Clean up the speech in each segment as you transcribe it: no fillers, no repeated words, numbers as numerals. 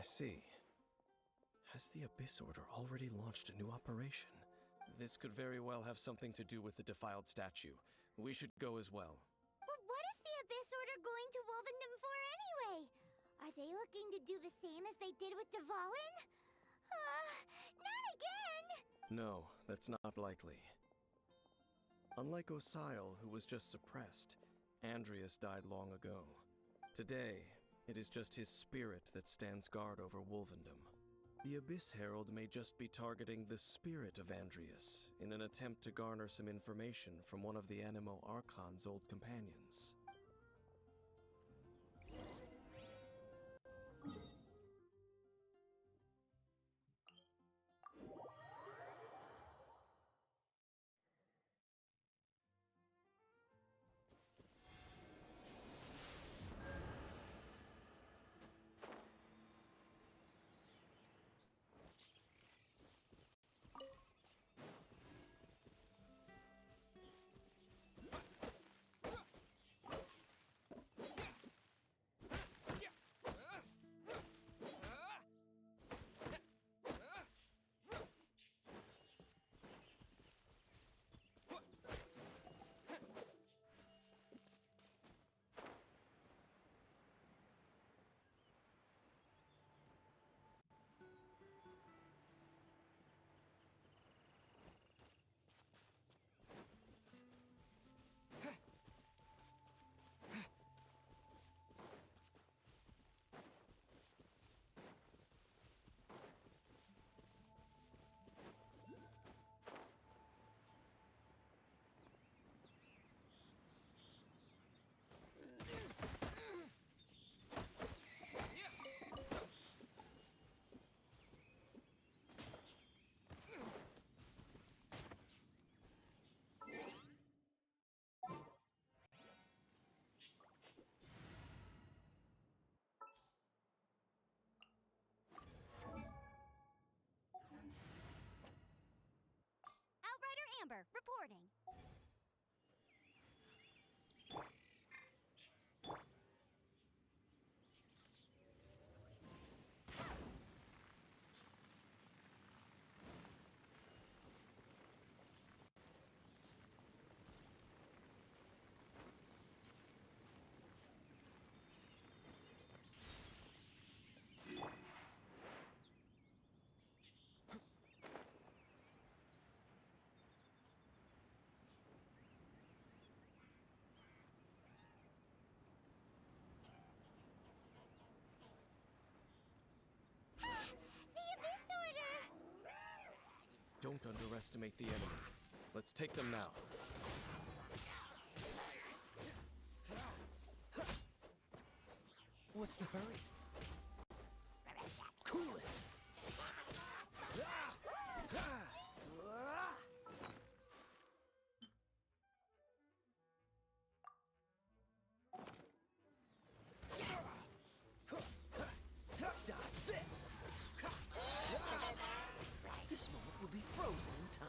see. Has the Abyss Order already launched a new operation? This could very well have something to do with the defiled statue. We should go as well. But what is the Abyss Order going to Wolvendom for anyway? Are they looking to do the same as they did with Dvalin? Not again! No, that's not likely. Unlike Osile, who was just suppressed, Andrias died long ago. Today, it is just his spirit that stands guard over Wolvendom. The Abyss Herald may just be targeting the spirit of Andrias in an attempt to garner some information from one of the Animo Archon's old companions. Outrider Amber, reporting. The Abyss Order! Don't underestimate the enemy. Let's take them now. What's the hurry? Cool it! Dodge this! This moment will be frozen in time.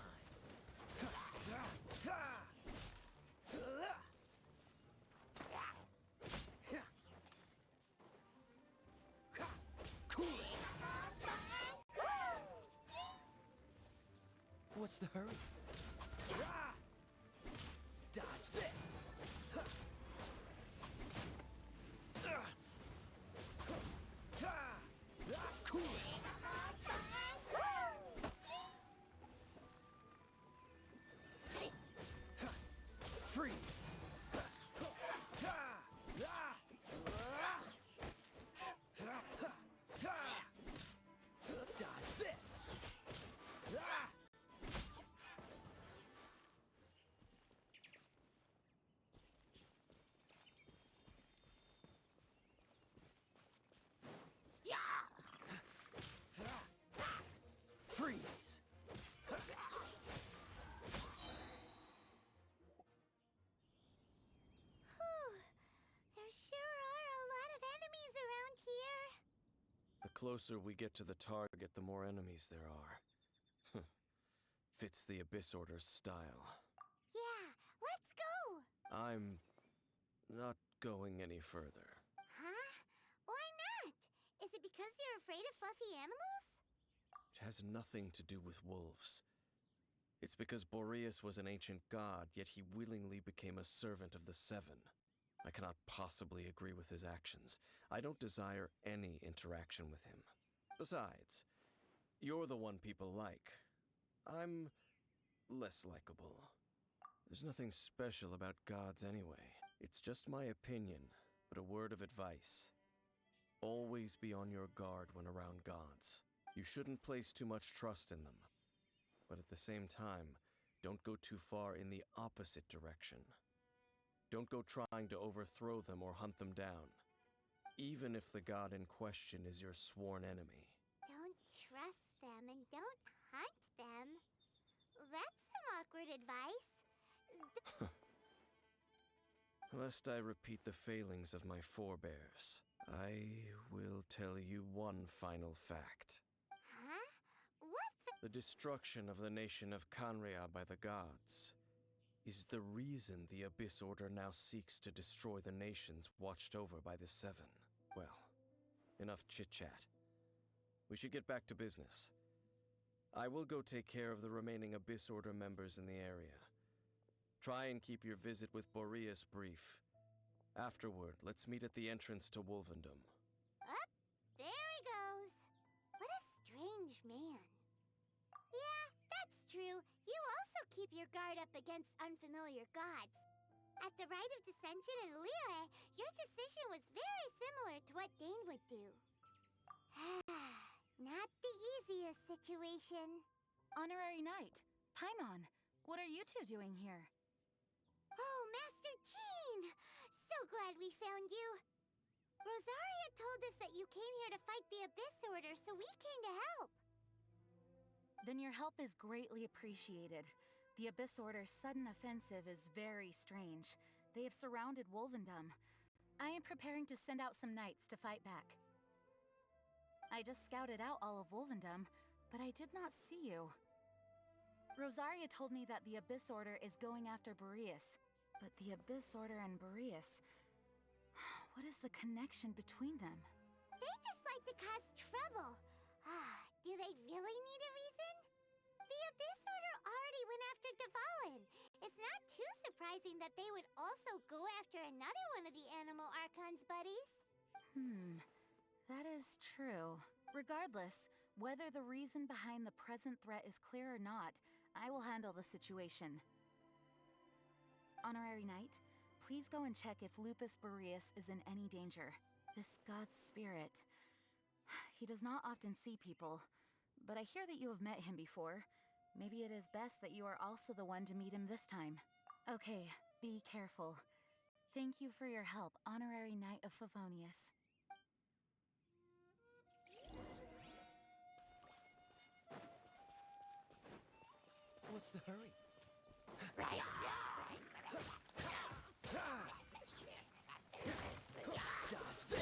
Cool it! What's the hurry? Dodge this! Cool it! Freeze! Dodge this! Freeze! There sure are a lot of enemies around here. The closer we get to the target, the more enemies there are. Fits the Abyss Order's style. Yeah, let's go! I'm not going any further. Huh? Why not? Is it because you're afraid of unhealthy animals? It has nothing to do with wolves. It's because Boreas was an ancient god, yet he willingly became a servant of the Seven. I cannot possibly agree with his actions. I don't desire any interaction with him. Besides, you're the one people like. I'm less likable. There's nothing special about gods anyway. It's just my opinion, but a word of advice. Always be on your guard when around gods. You shouldn't place too much trust in them. But at the same time, don't go too far in the opposite direction. Don't go trying to overthrow them or hunt them down, even if the god in question is your sworn enemy. Don't trust them and don't hunt them. That's some awkward advice. Lest I repeat the failings of my forebears, I will tell you one final fact. Huh? What The destruction of the nation of Canria by the gods is the reason the Abyss Order now seeks to destroy the nations watched over by the Seven. Well, enough chit-chat. We should get back to business. I will go take care of the remaining Abyss Order members in the area. Try and keep your visit with Boreas brief. Afterward, let's meet at the entrance to Wolvendom. Up, there he goes. What a strange man. Yeah, that's true. You also keep your guard up against unfamiliar gods. At the Rite of Dissension in Liyue, your decision was very similar to what Dane would do. Not the easiest situation. Honorary Knight, Paimon, what are you two doing here? Oh, Master Jean! So glad we found you. Rosaria told us that you came here to fight the Abyss Order, so we came to help. Then your help is greatly appreciated. The Abyss Order's sudden offensive is very strange. They have surrounded Wolvendom. I am preparing to send out some knights to fight back. I just scouted out all of Wolvendom, but I did not see you. Rosaria told me that the Abyss Order is going after Boreas. But the Abyss Order and Boreas... What is the connection between them? They just like to cause trouble. Do they really need a reason? The Abyss Order already went after Dvalin. It's not too surprising that they would also go after another one of the Animal Archon's buddies. That is true. Regardless, whether the reason behind the present threat is clear or not, I will handle the situation. Honorary Knight, please go and check if Lupus Boreas is in any danger. This god's spirit... He does not often see people, but I hear that you have met him before. Maybe it is best that you are also the one to meet him this time. Okay, be careful. Thank you for your help, Honorary Knight of Favonius. What's the hurry? Dodge this!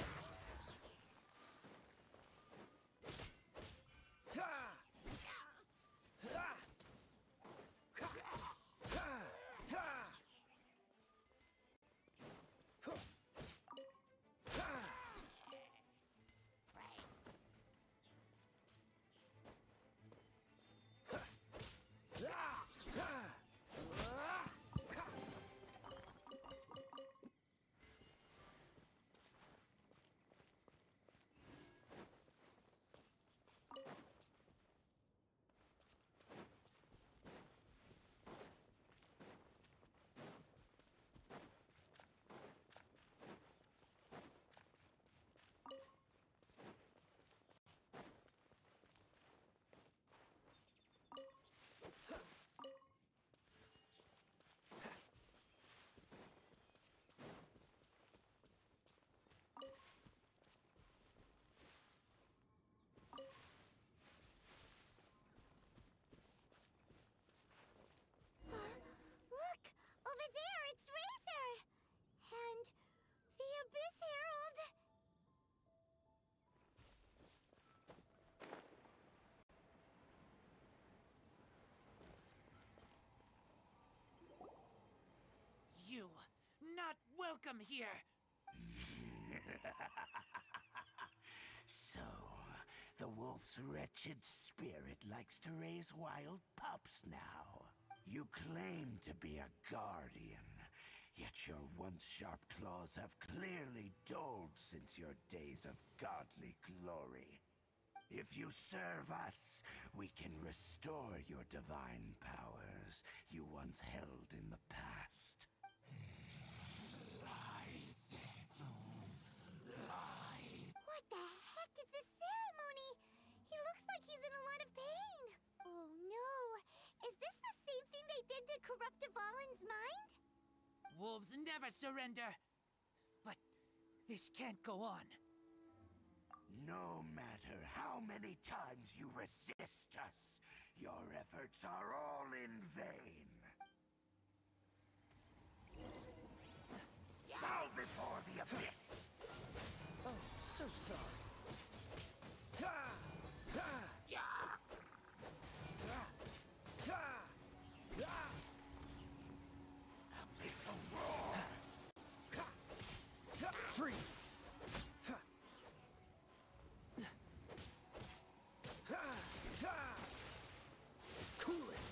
Look! Over there, it's Razor! And the Abyss Herald! You not welcome here. So, the wolf Wolf's wretched spirit likes to raise wild pups now. You claim to be a guardian, yet your once sharp claws have clearly dulled since your days of godly glory. If you serve us, we can restore your divine powers you once held in the past. Lies. Lies. What the heck is this ceremony? He looks like he's in a lot of pain. Oh no! Is this the same thing they did to corrupt Dvalin's mind? Wolves never surrender. But this can't go on. No matter how many times you resist us, your efforts are all in vain. Bow before the abyss! Oh, so sorry. Abyssal roar! Freeze! Cool it!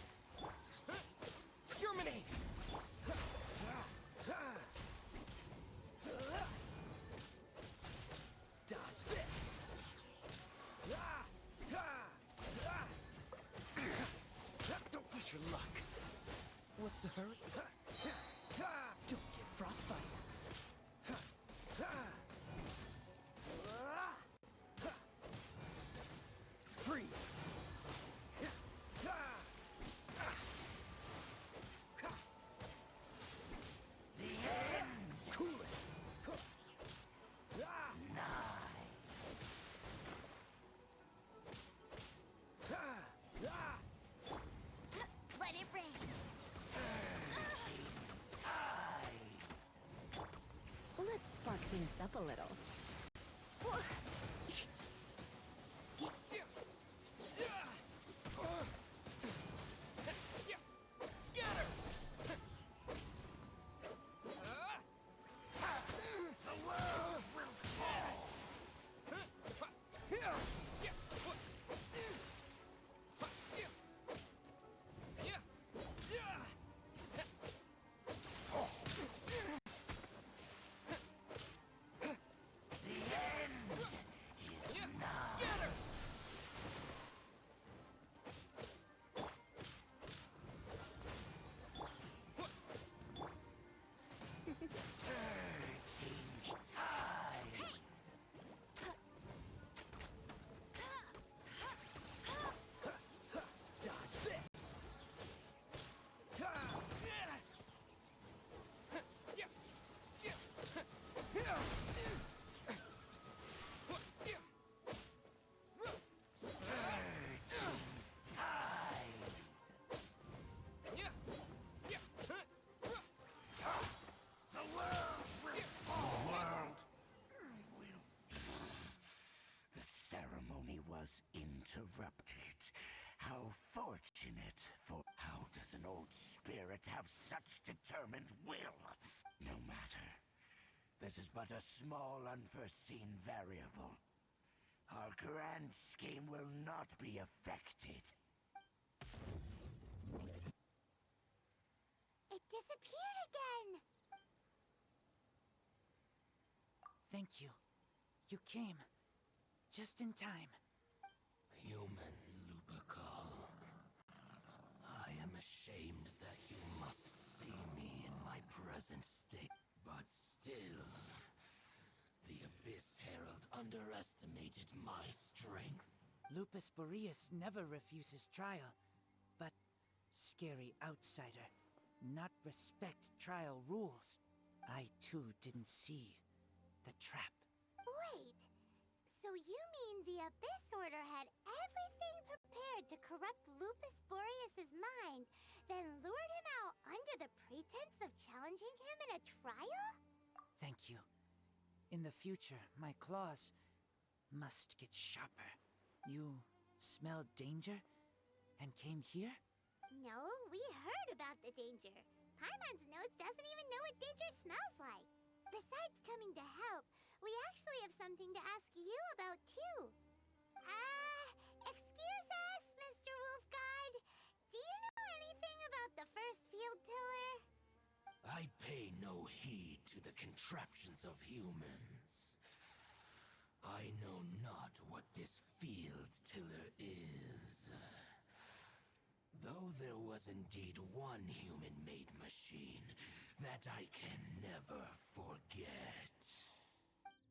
Germinate! Dodge this! Don't push your luck. What's the hurry? Don't get frostbite. Freeze! The end! Cool it! Let it rain. Let's spark things up a little. Scatter! The world will fall! The end is nigh! Scatter! Surging tide! Dodge this! The world will fall! The ceremony was interrupted. How fortunate for... How does an old spirit have such determined will? No matter. This is but a small unforeseen variable. Our grand scheme will not be affected. It disappeared again. Thank you. You came. Just in time. Human Lupercal, I am ashamed that you must see me in my present state. But still, the Abyss Herald underestimated my strength. Lupus Boreas never refuses trial, but scary outsider, not respect trial rules. I too didn't see the trap. Wait, so you mean the Abyss Order had everything prepared to corrupt Lupus Boreas' mind, then lured him out under the pretense of challenging him in a trial? Thank you. In the future, my claws must get sharper. You smelled danger and came here? No, we heard about the danger. Paimon's nose doesn't even know what danger smells like. Besides coming to help, we actually have something to ask you about too. I pay no heed to the contraptions of humans. I know not what this field tiller is. Though there was indeed one human-made machine that I can never forget.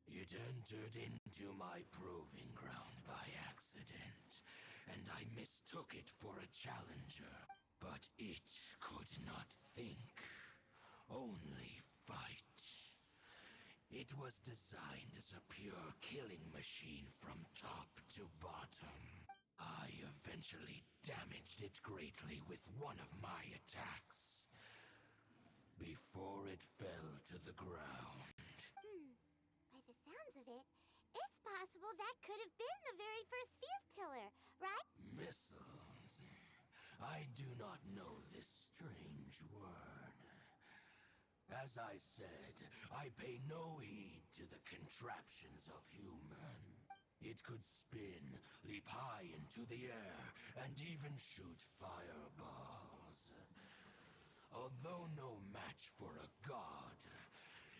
It entered into my proving ground by accident, and I mistook it for a challenger. But it could not think, only fight. It was designed as a pure killing machine from top to bottom. I eventually damaged it greatly with one of my attacks, before it fell to the ground. By the sounds of it, it's possible that could have been the very first field tiller, right? Missiles. I do not know this strange word. As I said, I pay no heed to the contraptions of human. It could spin, leap high into the air, and even shoot fireballs. Although no match for a god,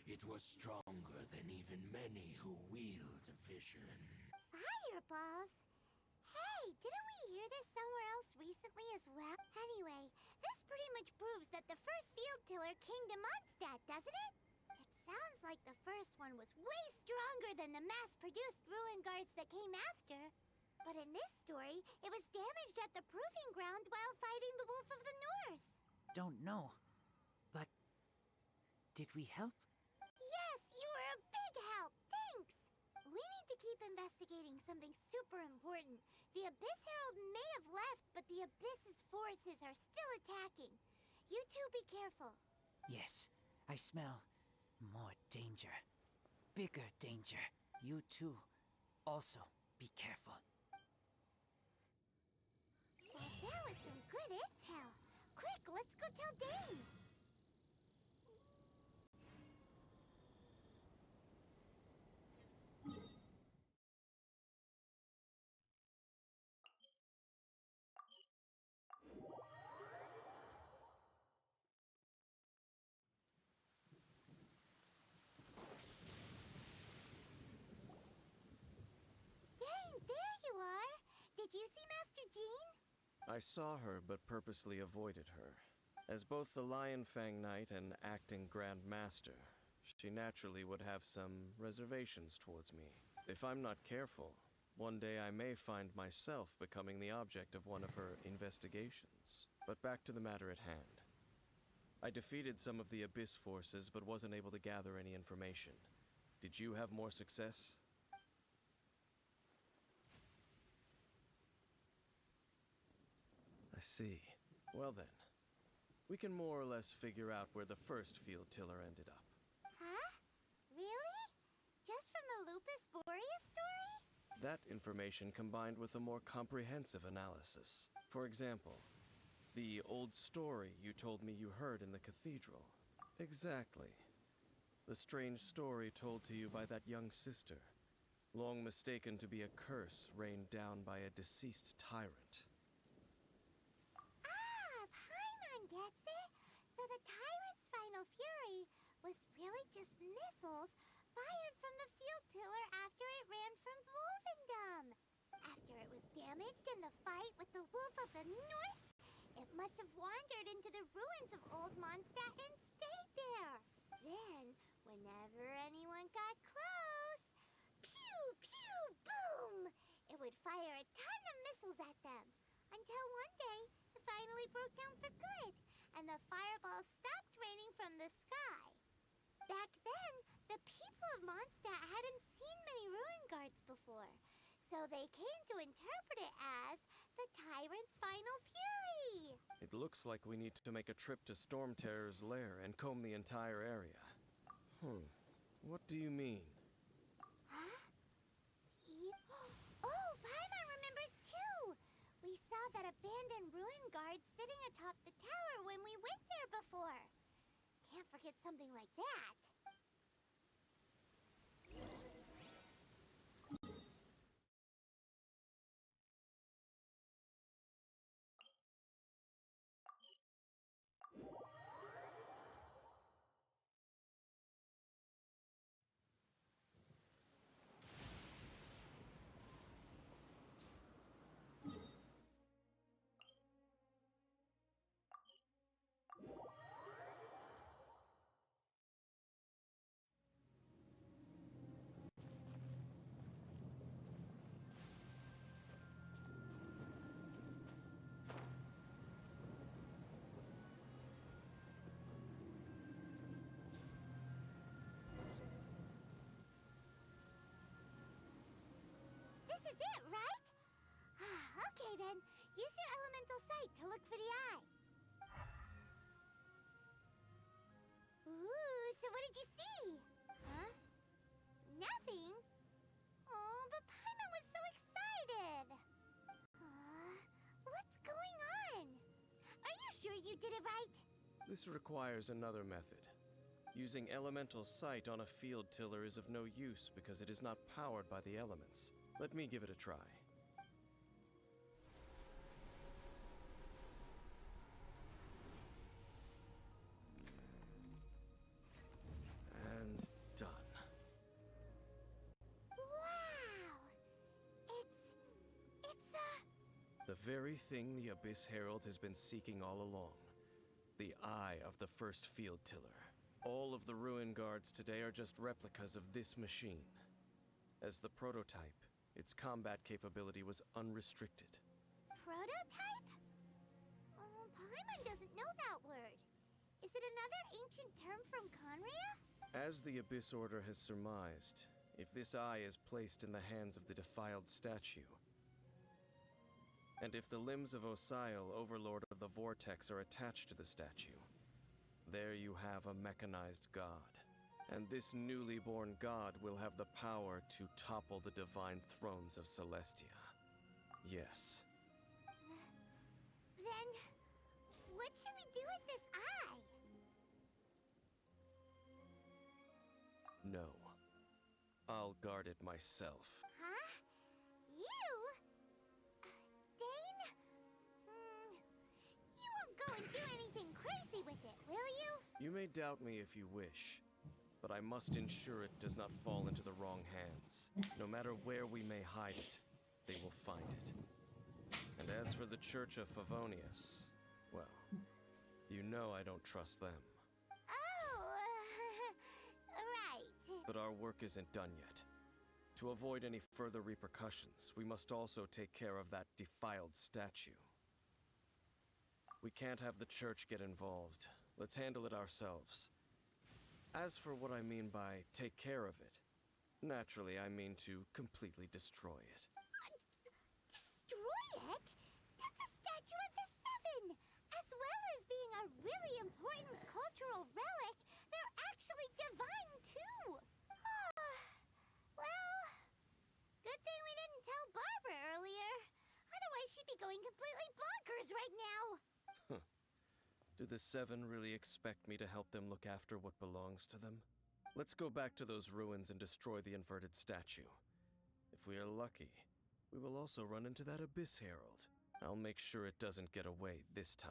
it was stronger than even many who wield vision. Fireballs? Hey, didn't we hear this somewhere else recently as well? Anyway, this pretty much proves that the first field tiller came to Mondstadt, doesn't it? It sounds like the first one was way stronger than the mass-produced ruin guards that came after. But in this story, it was damaged at the proving ground while fighting the Wolf of the North. Don't know. But did we help? Yes, you were a big help. Thanks. We need to keep investigating something super important. The Abyss Herald may have left, but the Abyss's forces are still attacking. You two be careful. Yes, I smell more danger. Bigger danger. You too. Also, be careful. Well, that was some good intel. Quick, let's go tell Dane. Dane, there you are. Did you see Master Jean? I saw her, but purposely avoided her. As both the Lion Fang Knight and acting Grand Master, she naturally would have some reservations towards me. If I'm not careful, one day I may find myself becoming the object of one of her investigations. But back to the matter at hand. I defeated some of the Abyss forces, but wasn't able to gather any information. Did you have more success? I see. Well then, we can more or less figure out where the first field tiller ended up. Huh? Really? Just from the Lupus Boreas story? That information combined with a more comprehensive analysis. For example, the old story you told me you heard in the cathedral. Exactly. The strange story told to you by that young sister, long mistaken to be a curse rained down by a deceased tyrant. Paimon gets it. So the tyrant's final fury was really just missiles fired from the field tiller after it ran from Wolvendom. After it was damaged in the fight with the Wolf of the North, it must have wandered into the ruins of Old Mondstadt and stayed there. Then, whenever anyone got close, pew, pew, boom! It would fire a ton of missiles at them. Until one day, it finally broke down for good, and the fireballs stopped raining from the sky. Back then, the people of Mondstadt hadn't seen many ruin guards before, so they came to interpret it as the tyrant's final fury. It looks like we need to make a trip to Storm Terror's lair and comb the entire area. What do you mean? Huh? Oh, Paimon remembers too! We saw that abandoned ruin guard sitting atop the tower when we went there before. Can't forget something like that. is it, right? Okay then, use your elemental sight to look for the eye. Ooh, so what did you see? Huh? Nothing? Oh, but Paimon was so excited! What's going on? Are you sure you did it right? This requires another method. Using elemental sight on a field tiller is of no use because it is not powered by the elements. Let me give it a try. And done. Wow! It's The very thing the Abyss Herald has been seeking all along. The eye of the first field tiller. All of the ruin guards today are just replicas of this machine. As the prototype, its combat capability was unrestricted. prototype? Oh, Paimon doesn't know that word. Is it another ancient term from Conria? As the Abyss Order has surmised, if this eye is placed in the hands of the defiled statue, and if the limbs of Osial, Overlord of the Vortex, are attached to the statue, there you have a mechanized god. And this newly born god will have the power to topple the divine thrones of Celestia. Yes. Then, what should we do with this eye? No. I'll guard it myself. Huh? You? Dane? You won't go and do anything crazy with it, will you? You may doubt me if you wish, but I must ensure it does not fall into the wrong hands. No matter where we may hide it, they will find it. And as for the Church of Favonius, well, you know I don't trust them. Oh, right. But our work isn't done yet. To avoid any further repercussions, we must also take care of that defiled statue. We can't have the Church get involved. Let's handle it ourselves. As for what I mean by take care of it, naturally I mean to completely destroy it. Destroy it? That's a statue of the Seven! As well as being a really important cultural relic, they're actually divine too! Well, good thing we didn't tell Barbara earlier. Otherwise she'd be going completely bonkers right now! Do the Seven really expect me to help them look after what belongs to them? Let's go back to those ruins and destroy the inverted statue. If we are lucky, we will also run into that Abyss Herald. I'll make sure it doesn't get away this time.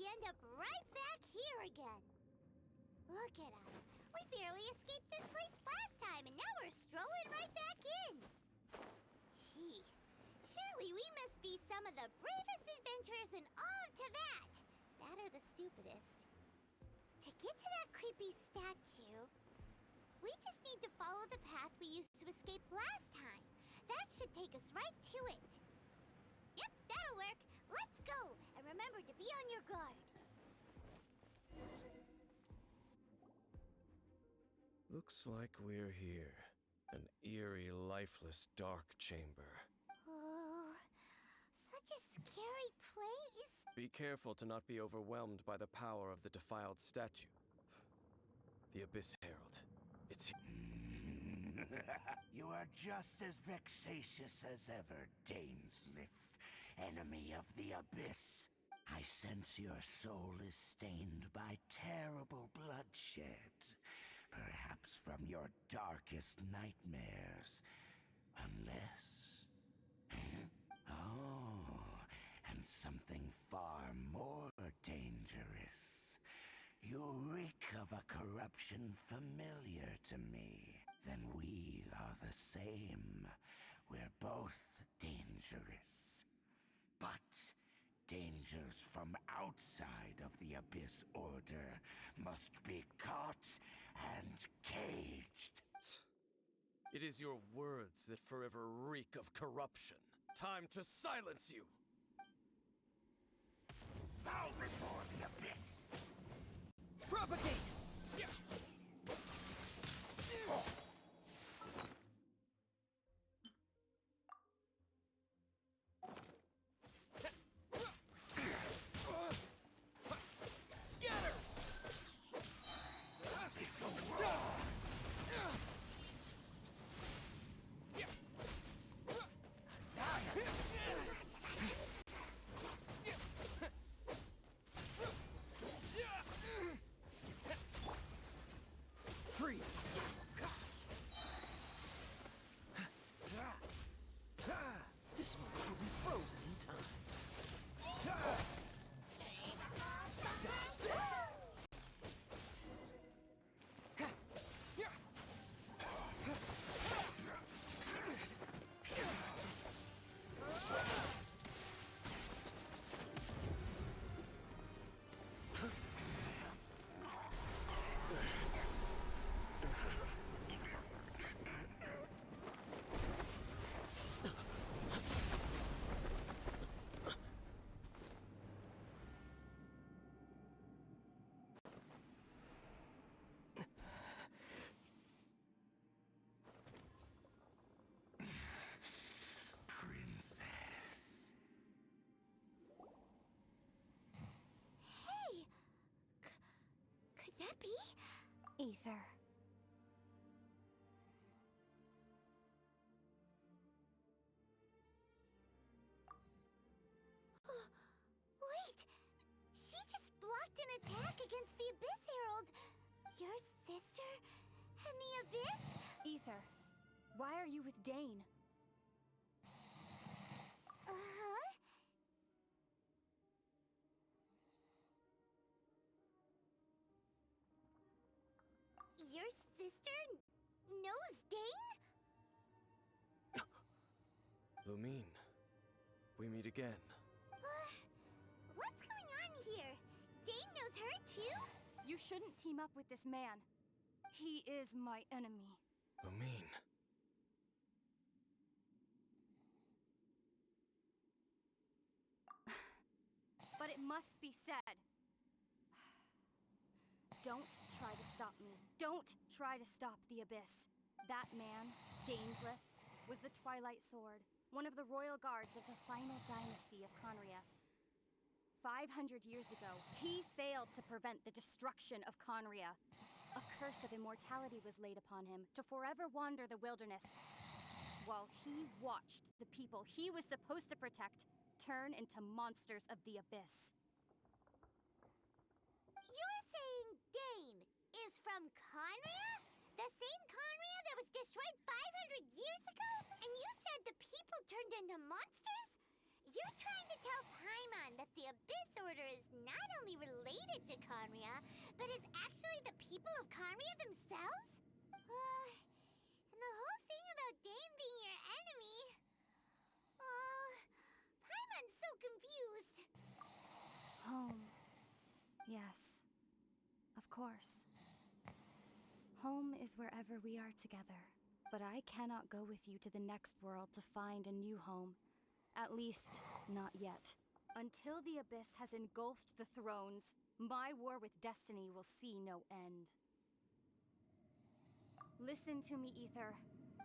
end up right back here again. Look at us. We barely escaped this place last time, and now we're strolling right back in. Gee, surely we must be some of the bravest adventurers in all of Teyvat. That or the stupidest. To get to that creepy statue, we just need to follow the path we used to escape last time. That should take us right to it. Yep, that'll work. Let's go, and remember to be on your guard. Looks like we're here. An eerie, lifeless, dark chamber. Oh, such a scary place. Be careful to not be overwhelmed by the power of the defiled statue. The Abyss Herald. It's You are just as vexatious as ever, Dainsliff, enemy of the Abyss. I sense your soul is stained by terrible bloodshed. Perhaps from your darkest nightmares. Unless... Oh, and something far more dangerous. You reek of a corruption familiar to me. Then we are the same. We're both dangerous. But dangers from outside of the Abyss Order must be caught and caged. It is your words that forever reek of corruption. Time to silence you! Bow before the Abyss! Propagate! Scatter! Free! This one will be frozen in time. Princess. Hey! Could that be? Ether. Wait! She just blocked an attack against the Abyss Herald! Your sister and the Abyss? Ether. Why are you with Dane? Uh-huh. Your sister knows Dane? Lumine, we meet again. What's going on here? Dane knows her too? You shouldn't team up with this man. He is my enemy. Lumine. But it must be said. Don't try to stop me. Don't try to stop the Abyss. That man, Dainsliff, was the Twilight Sword, one of the royal guards of the final dynasty of Conria. 500 years ago, he failed to prevent the destruction of Conria. A curse of immortality was laid upon him to forever wander the wilderness, while he watched the people he was supposed to protect turn into monsters of the Abyss. You're saying Dane is from Conria? The same Conria that was destroyed 500 years ago? And you said the people turned into monsters? You're trying to tell Paimon that the Abyss Order is not only related to Conria, but is actually the people of Conria themselves? And the whole thing about Dane being your enemy... Paimon's so confused. Home. Yes. Of course. Home is wherever we are together. But I cannot go with you to the next world to find a new home. At least, not yet. Until the Abyss has engulfed the thrones, my war with destiny will see no end. Listen to me, Ether.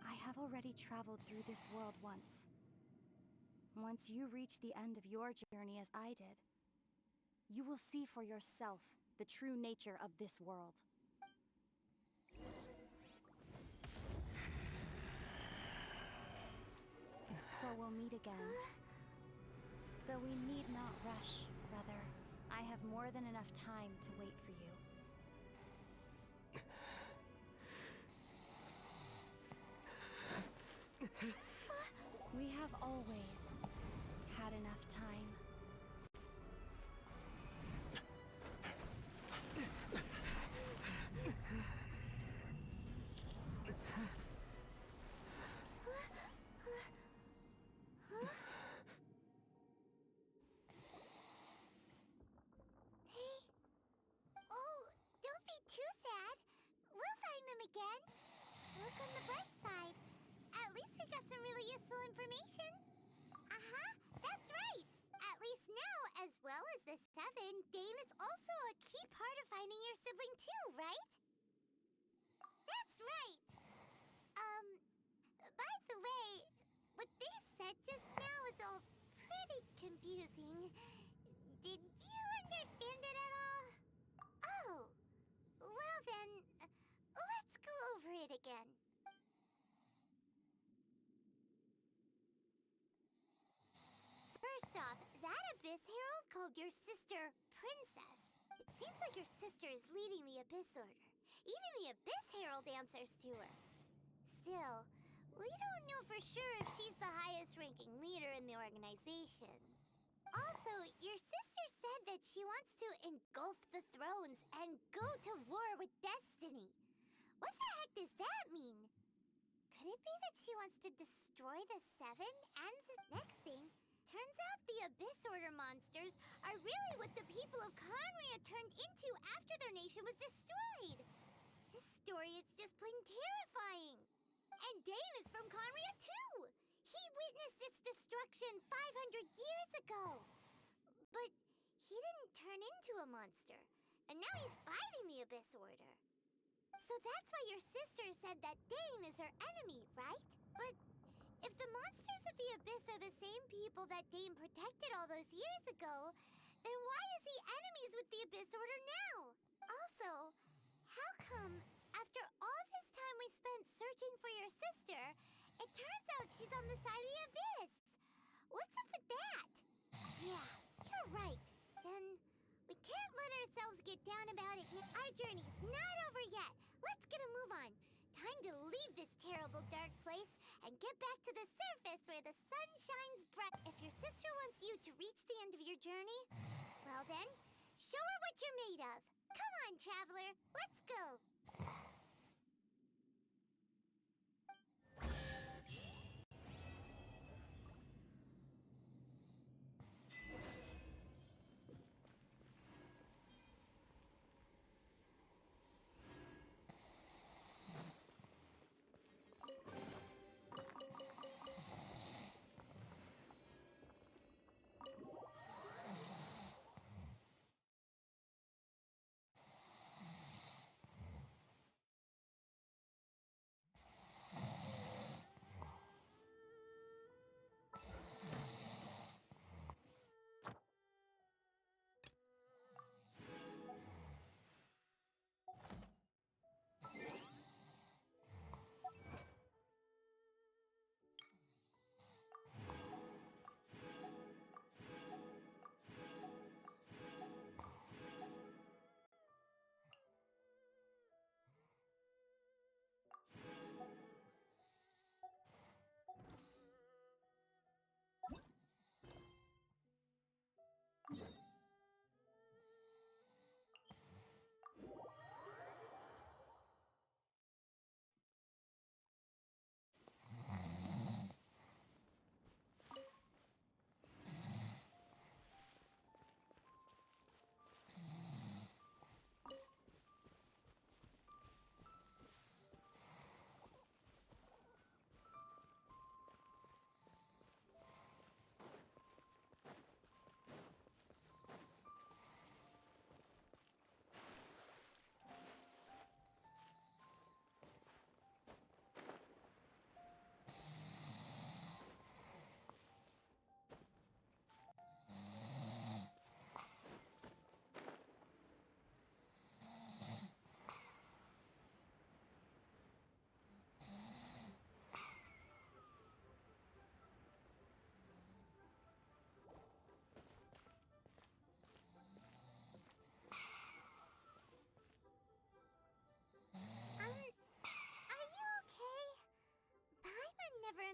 I have already traveled through this world once. Once you reach the end of your journey as I did, you will see for yourself the true nature of this world. So we'll meet again. Though we need not rush, brother. I have more than enough time to wait for you. We have always had enough time. Don't be too sad. We'll find them again. Look on the bright side. At least we got some really useful information. That's right. At least now, as well as the Seven, Dane is also a key part of finding your sibling too, right? That's right. By the way, what they said just now is all pretty confusing. Did you understand it at all? Oh, well then, let's go over it again. First off, that Abyss Herald called your sister Princess. It seems like your sister is leading the Abyss Order. Even the Abyss Herald answers to her. Still, we don't know for sure if she's the highest-ranking leader in the organization. Also, your sister said that she wants to engulf the thrones and go to war with destiny. What the heck does that mean? Could it be that she wants to destroy the Seven? And the next thing, turns out the Abyss Order monsters are really what the people of Conria turned into after their nation was destroyed. This story is just plain terrifying. And Dane is from Conria too. He witnessed its destruction 500 years ago. But he didn't turn into a monster. And now he's fighting the Abyss Order. So that's why your sister said that Dane is her enemy, right? But if the monsters of the Abyss are the same people that Dane protected all those years ago, then why is he enemies with the Abyss Order now? Also, how come, after all this time we spent searching for your sister, it turns out she's on the side of the Abyss? What's up with that? Yeah, you're right. Then we can't let ourselves get down about it. Our journey's not over yet. Let's get a move on. Time to leave this terrible dark place and get back to the surface where the sun shines bright. If your sister wants you to reach the end of your journey, well then, show her what you're made of. Come on, traveler. Let's go.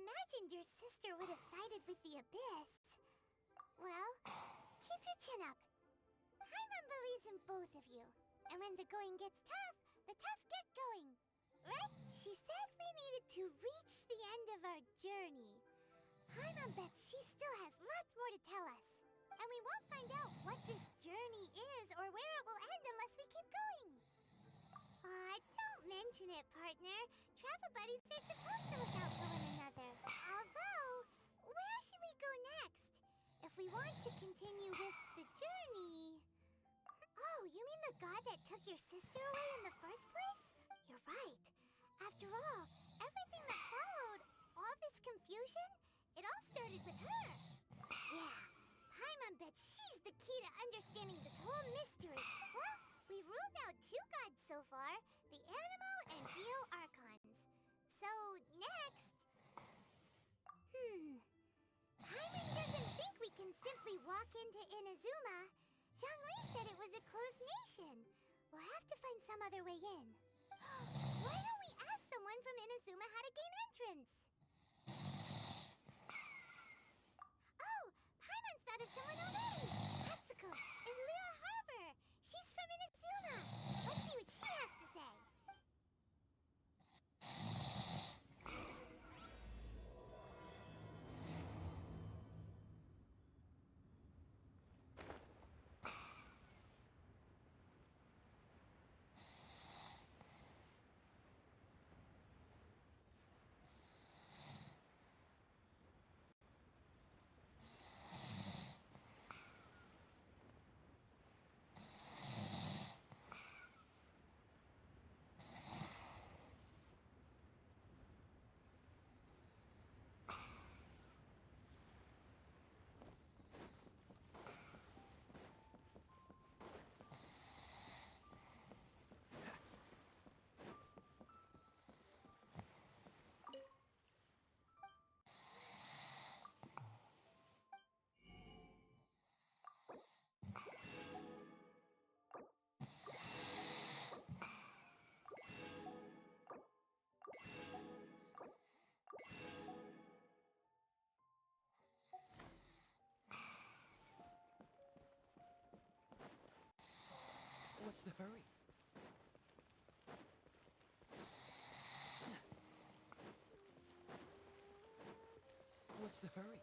imagined your sister would have sided with the Abyss. Well, keep your chin up. Paimon believes in both of you. And when the going gets tough, the tough get going. Right? She said we needed to reach the end of our journey. Paimon bets she still has lots more to tell us. And we won't find out what this journey is or where it will end unless we keep going. Aw, don't mention it, partner. Travel buddies are supposed to look out for one another. Although, where should we go next? If we want to continue with the journey... Oh, you mean the god that took your sister away in the first place? You're right. After all, everything that followed, all this confusion, it all started with her. Yeah, Paimon bets she's the key to understanding this whole mystery. Well, we've ruled out two gods so far, the Animal and Geo Archons. So, next... Paimon doesn't think we can simply walk into Inazuma. Zhongli said it was a closed nation. We'll have to find some other way in. Why don't we ask someone from Inazuma how to gain entrance? Oh, Paimon's thought of someone already! Katsuko, in Lua Harbor! She's from Inazuma! Let's see what she has to say. What's the hurry? What's the hurry?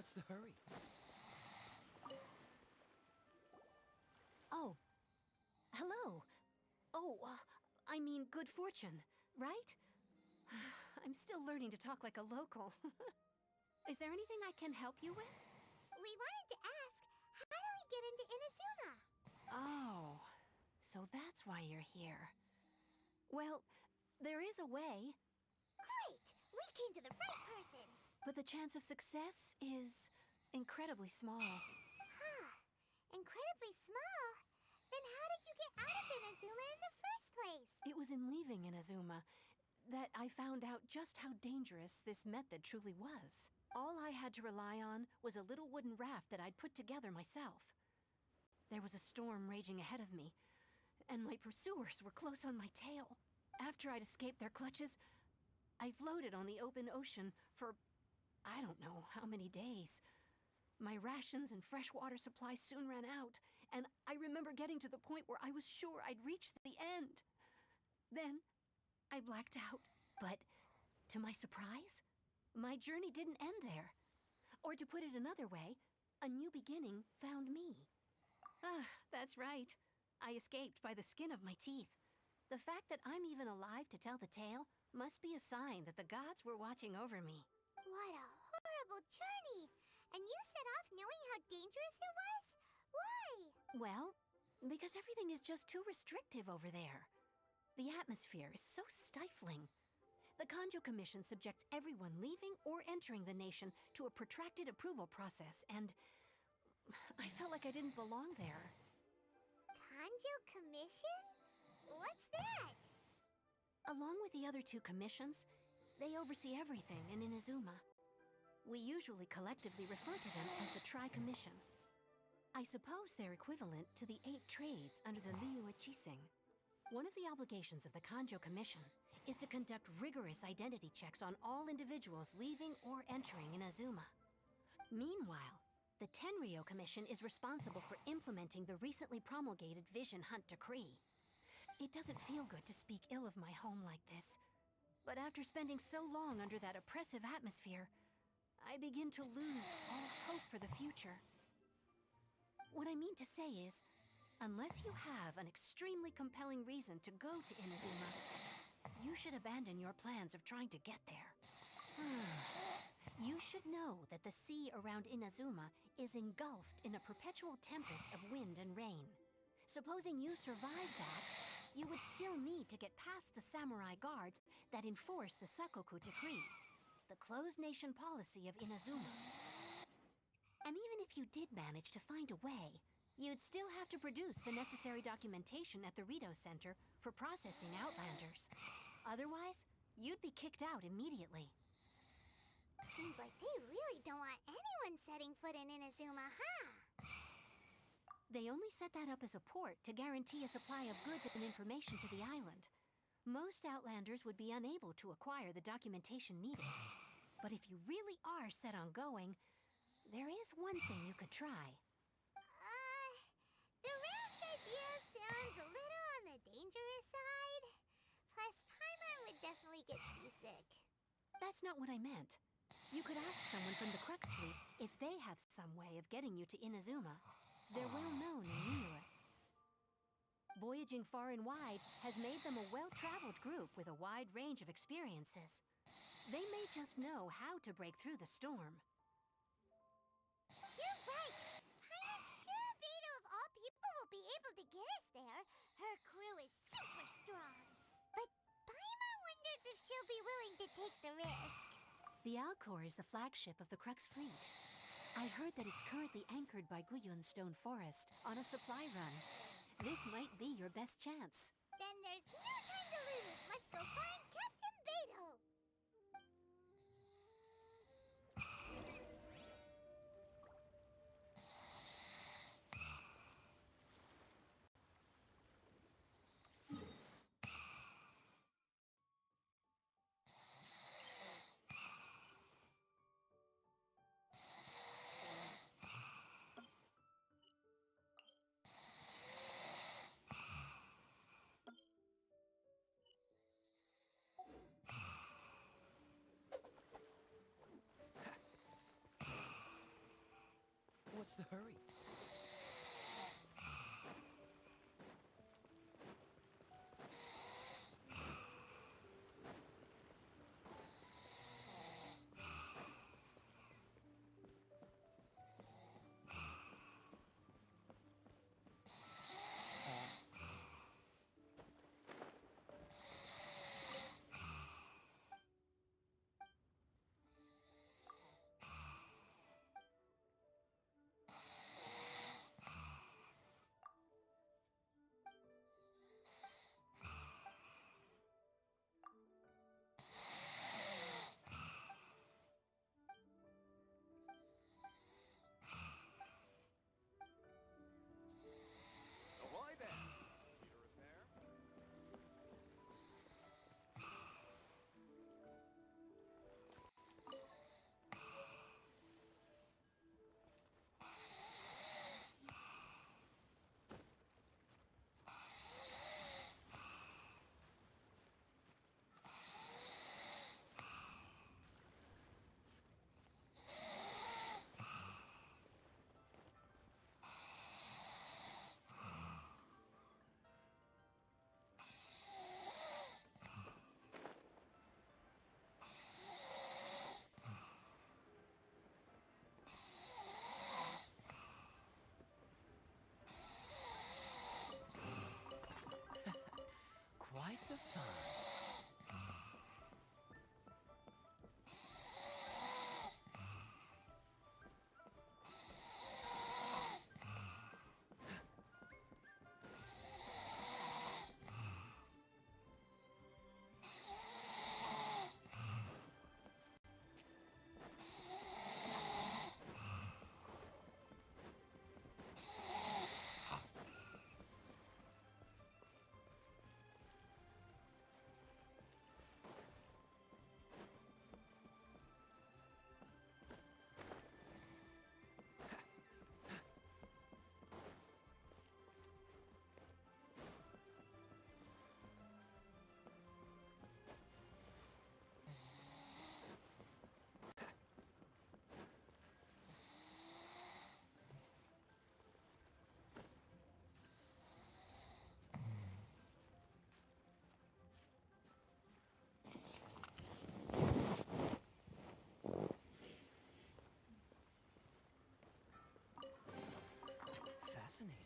What's the hurry? Oh. Hello. Oh, I mean good fortune, right? I'm still learning to talk like a local. Is there anything I can help you with? We wanted to ask, how do we get into Inazuma? Oh, so that's why you're here. Well, there is a way, Great! We came to the right person! but the chance of success is incredibly small. Huh. Incredibly small? Then how did you get out of Inazuma in the first place? It was in leaving Inazuma that I found out just how dangerous this method truly was. All I had to rely on was a little wooden raft that I'd put together myself. There was a storm raging ahead of me, and my pursuers were close on my tail. After I'd escaped their clutches, I floated on the open ocean for I don't know how many days. My rations and fresh water supply soon ran out, and I remember getting to the point where I was sure I'd reached the end. Then, I blacked out. But, to my surprise, my journey didn't end there. Or to put it another way, a new beginning found me. Ah, that's right. I escaped by the skin of my teeth. The fact that I'm even alive to tell the tale must be a sign that the gods were watching over me. What a horrible journey! And you set off knowing how dangerous it was? Why? Well, because everything is just too restrictive over there. The atmosphere is so stifling. The Kanjo Commission subjects everyone leaving or entering the nation to a protracted approval process, and I felt like I didn't belong there. Kanjo Commission? What's that? Along with the other two commissions, they oversee everything in Inazuma. We usually collectively refer to them as the Tri-Commission. I suppose they're equivalent to the 8 trades under the Liu Chising. One of the obligations of the Kanjo Commission is to conduct rigorous identity checks on all individuals leaving or entering Inazuma. Meanwhile, the Tenryo Commission is responsible for implementing the recently promulgated Vision Hunt Decree. It doesn't feel good to speak ill of my home like this, but after spending so long under that oppressive atmosphere, I begin to lose all hope for the future. What I mean to say is, unless you have an extremely compelling reason to go to Inazuma, you should abandon your plans of trying to get there. You should know that the sea around Inazuma is engulfed in a perpetual tempest of wind and rain. Supposing you survive that, you would still need to get past the samurai guards that enforce the Sakoku Decree, the closed nation policy of Inazuma. And even if you did manage to find a way, you'd still have to produce the necessary documentation at the Rito Center for processing Outlanders. Otherwise, you'd be kicked out immediately. Seems like they really don't want anyone setting foot in Inazuma, huh? They only set that up as a port to guarantee a supply of goods and information to the island. Most Outlanders would be unable to acquire the documentation needed. But if you really are set on going, there is one thing you could try. The raft idea sounds a little on the dangerous side. Plus, Paimon would definitely get seasick. That's not what I meant. You could ask someone from the Crux Fleet if they have some way of getting you to Inazuma. They're well known in Niue. Voyaging far and wide has made them a well-traveled group with a wide range of experiences. They may just know how to break through the storm. You're right! Paimon's sure Beto of all people will be able to get us there. Her crew is super strong. But Paimon wonders if she'll be willing to take the risk. The Alcor is the flagship of the Crux Fleet. I heard that it's currently anchored by Guyun Stone Forest on a supply run. This might be your best chance. Then there's no time to lose. Let's go find Captain Beto. What's the hurry? Ahoy there! Need a repair? Quite the fun. Fascinating.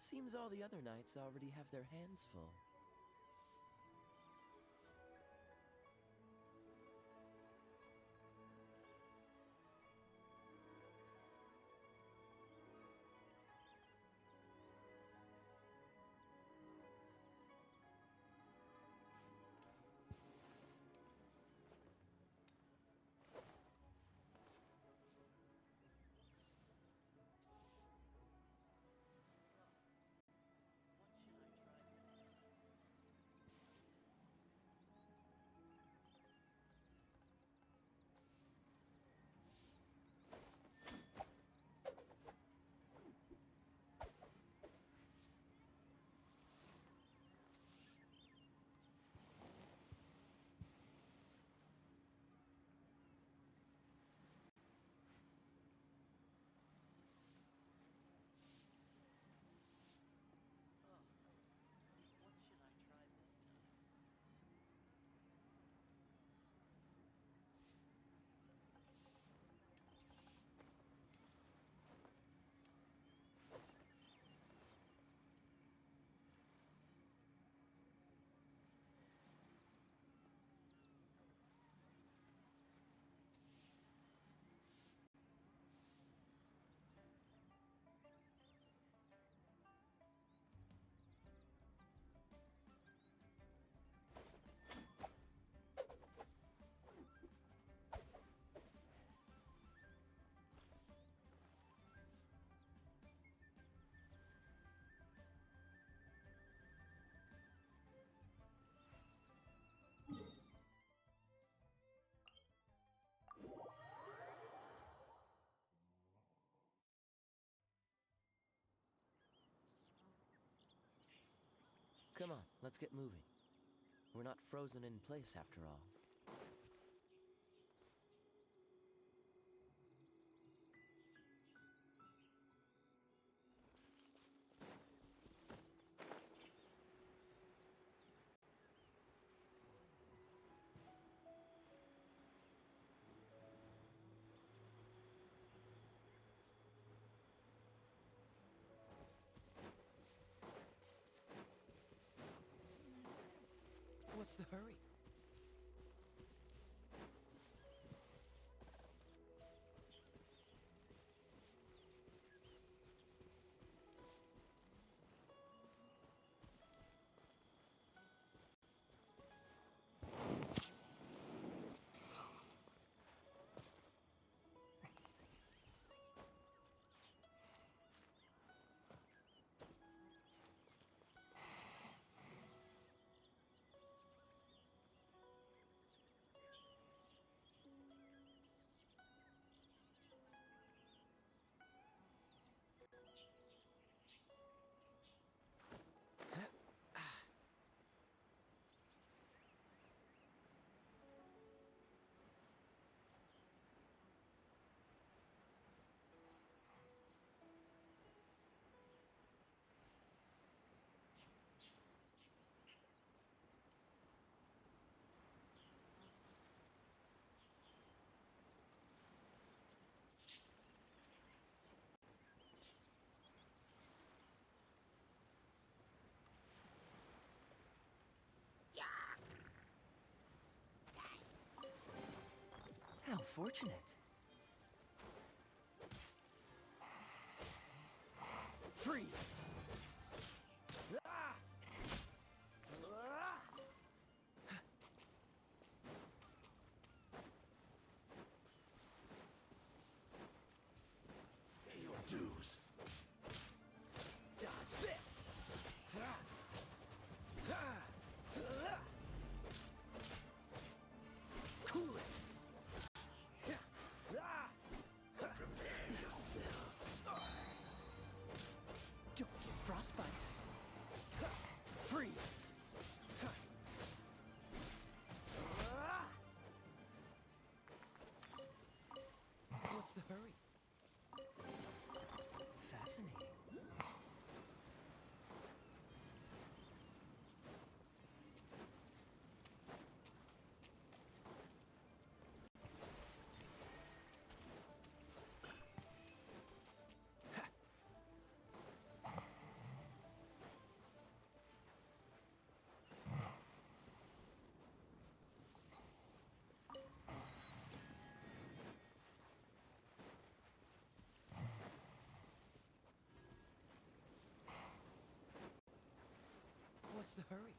Seems all the other knights already have their hands full. Come on, let's get moving. We're not frozen in place after all. What's the hurry? How fortunate. Freeze! Ah! Ah! Pay your dues. Dodge this! Ah! Ah! Ah! Cool it! Ah! Prepare yourself. Don't get frostbite. Freeze! Ah! What's the hurry? Fascinating. What's the hurry?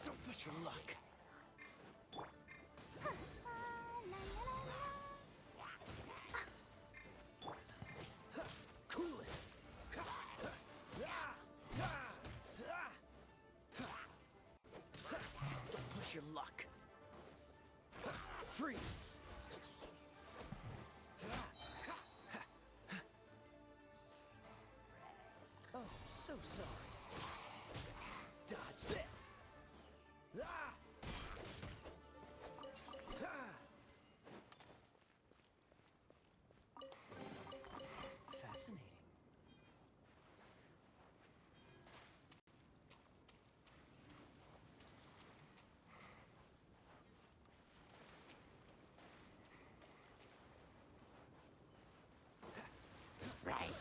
Don't push your luck. Cool it. Don't push your luck. Freeze. Oh, so sorry. Dodge this. Ah! Ah! Fascinating. Right.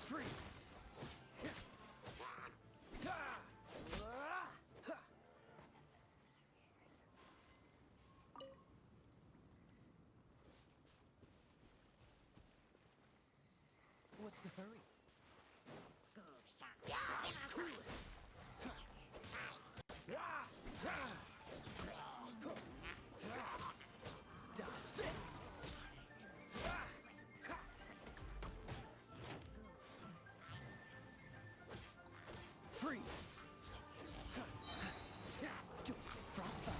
Freeze. What's the hurry? Cool it. Dodge this. Freeze. Don't get frostbite.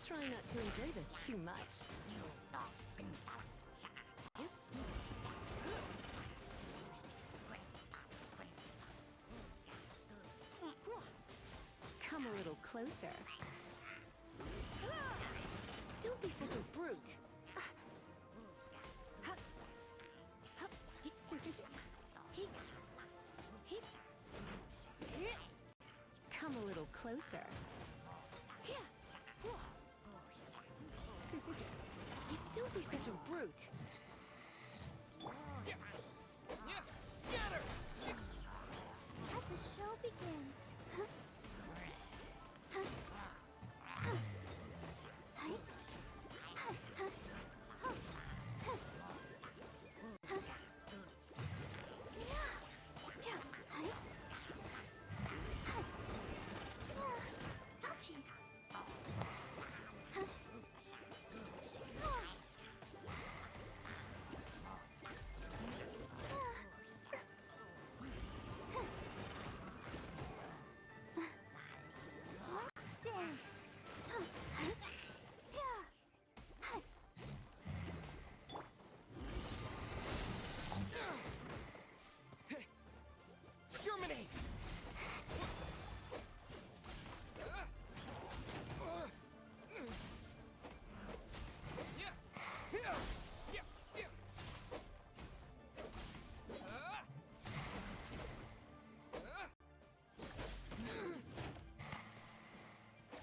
try not to enjoy this too much. Come a little closer. Don't be such a brute. Come a little closer. Don't be such a brute. Scatter! Let the show begin. Germinate!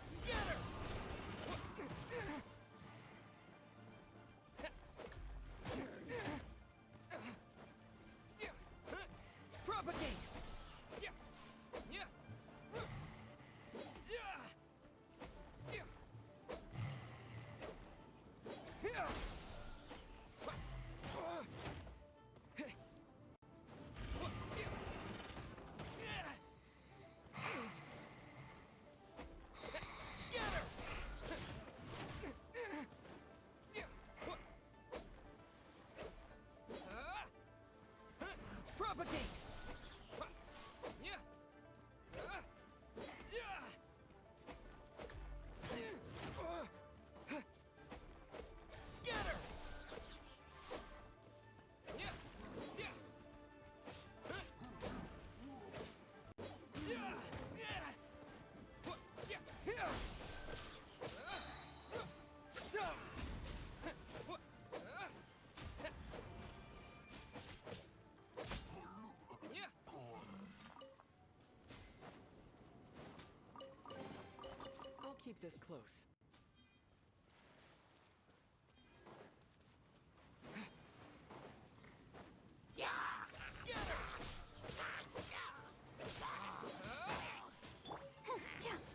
Scatter! Propagate! Propagate! Scatter! I'll keep this close.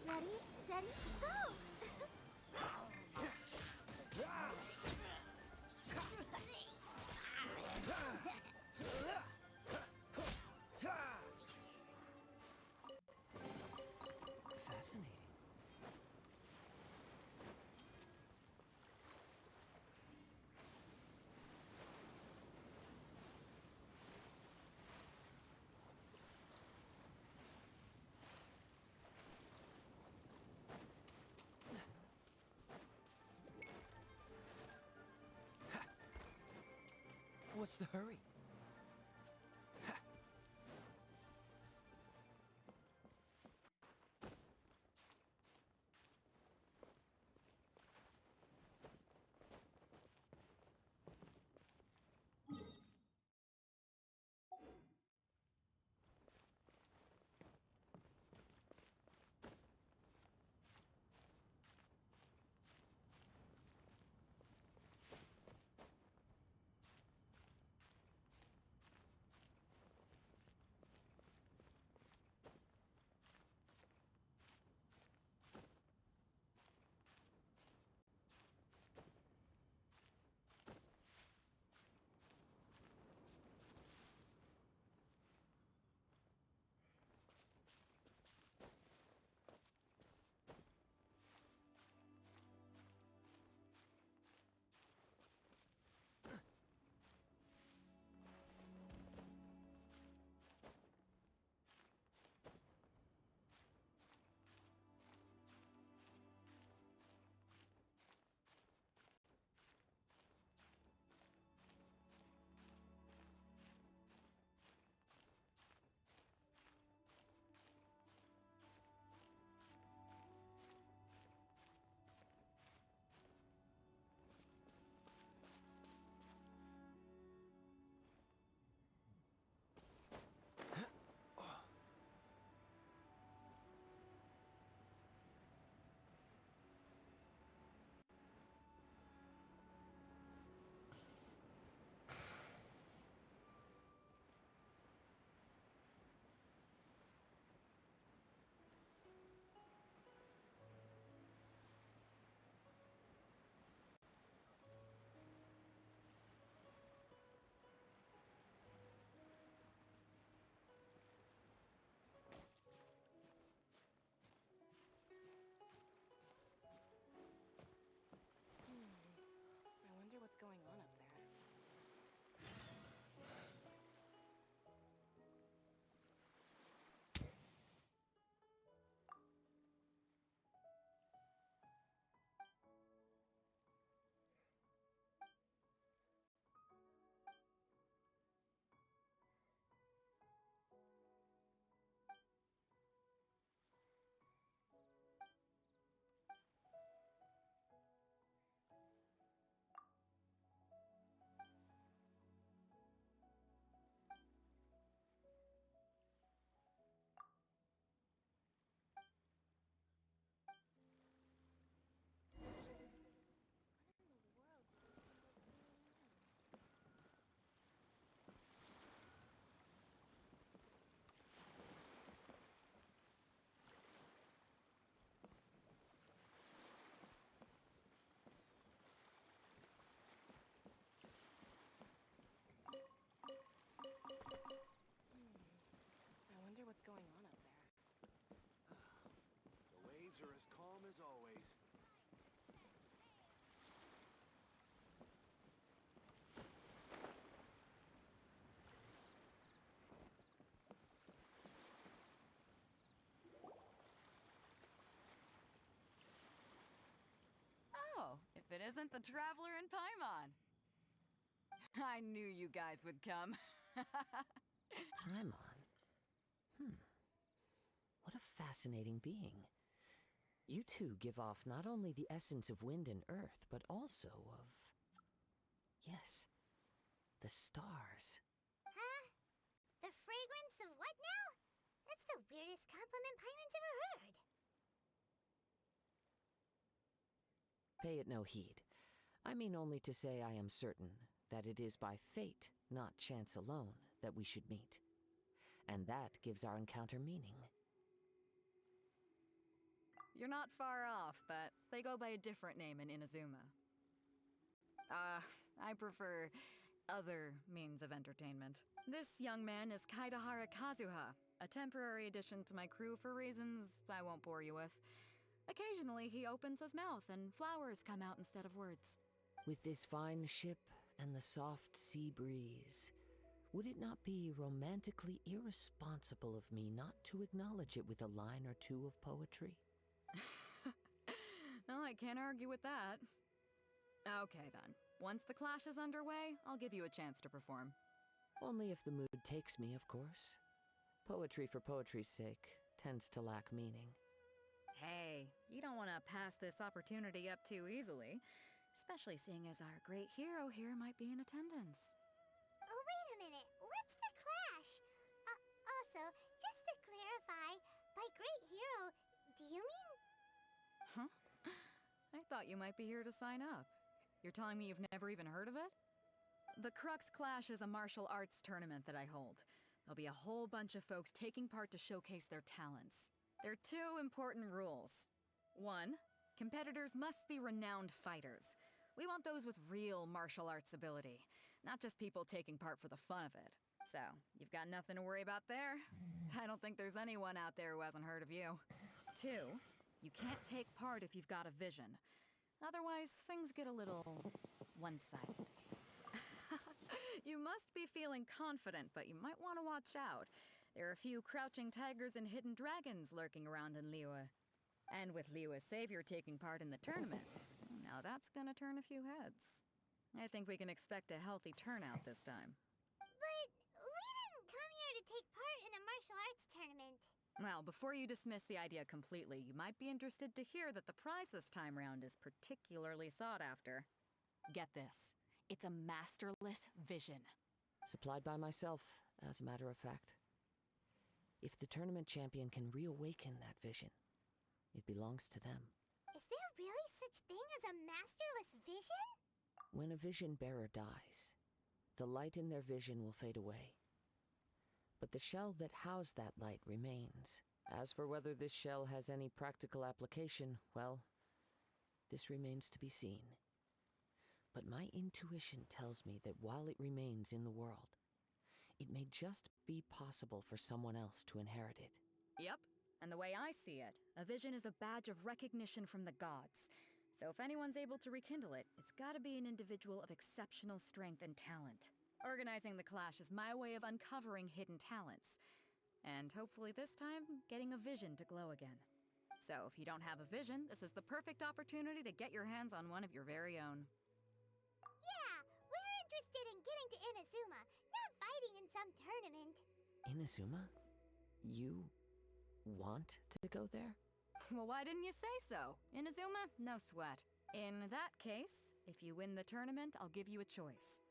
Ready, steady, go! Fascinating. What's the hurry? as always. Oh, if it isn't the Traveler in Paimon. I knew you guys would come. Paimon? What a fascinating being. You two give off not only the essence of wind and earth, but also of... yes, the stars. Huh? The fragrance of what now? That's the weirdest compliment Paimon's ever heard. Pay it no heed. I mean only to say I am certain that it is by fate, not chance alone, that we should meet. And that gives our encounter meaning. You're not far off, but they go by a different name in Inazuma. I prefer other means of entertainment. This young man is Kaidahara Kazuha, a temporary addition to my crew for reasons I won't bore you with. Occasionally, he opens his mouth and flowers come out instead of words. With this fine ship and the soft sea breeze, would it not be romantically irresponsible of me not to acknowledge it with a line or two of poetry? Well, I can't argue with that. Okay, then. Once the clash is underway, I'll give you a chance to perform. Only if the mood takes me, of course. Poetry for poetry's sake tends to lack meaning. Hey, you don't want to pass this opportunity up too easily, especially seeing as our great hero here might be in attendance. Oh, wait a minute. What's the clash? Also, just to clarify, by great hero, do you mean... Huh? I thought you might be here to sign up. You're telling me you've never even heard of it? The Crux Clash is a martial arts tournament that I hold. There'll be a whole bunch of folks taking part to showcase their talents. There are 2 important rules. 1, competitors must be renowned fighters. We want those with real martial arts ability, not just people taking part for the fun of it. So, you've got nothing to worry about there. I don't think there's anyone out there who hasn't heard of you. 2, you can't take part if you've got a vision. Otherwise, things get a little one-sided. You must be feeling confident, but you might want to watch out. There are a few crouching tigers and hidden dragons lurking around in Liyue. And with Liyue's savior taking part in the tournament, now that's gonna turn a few heads. I think we can expect a healthy turnout this time. But we didn't come here to take part in a martial arts tournament. Well, before you dismiss the idea completely, you might be interested to hear that the prize this time round is particularly sought after. Get this. It's a masterless vision. Supplied by myself, as a matter of fact. If the tournament champion can reawaken that vision, it belongs to them. Is there really such thing as a masterless vision? When a vision bearer dies, the light in their vision will fade away. But the shell that housed that light remains. As for whether this shell has any practical application, well, this remains to be seen. But my intuition tells me that while it remains in the world, it may just be possible for someone else to inherit it. Yep, and the way I see it, a vision is a badge of recognition from the gods. So if anyone's able to rekindle it, it's gotta be an individual of exceptional strength and talent. Organizing the clash is my way of uncovering hidden talents. And hopefully this time, getting a vision to glow again. So if you don't have a vision, this is the perfect opportunity to get your hands on one of your very own. Yeah, we're interested in getting to Inazuma, not fighting in some tournament. Inazuma? You want to go there? Well, why didn't you say so? Inazuma? No sweat. In that case, if you win the tournament, I'll give you a choice.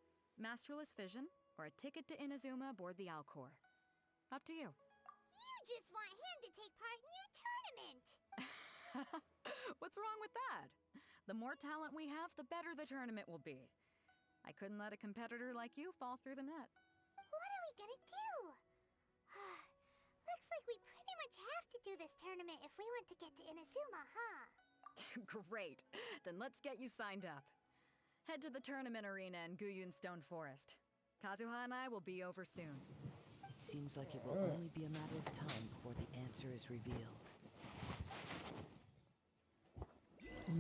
Masterless Vision, or a ticket to Inazuma aboard the Alcor. Up to you. You just want him to take part in your tournament! What's wrong with that? The more talent we have, the better the tournament will be. I couldn't let a competitor like you fall through the net. What are we gonna do? Looks like we pretty much have to do this tournament if we want to get to Inazuma, huh? Great. Then let's get you signed up. Head to the tournament arena in Guyun Stone Forest. Kazuha and I will be over soon. It seems like it will only be a matter of time before the answer is revealed. What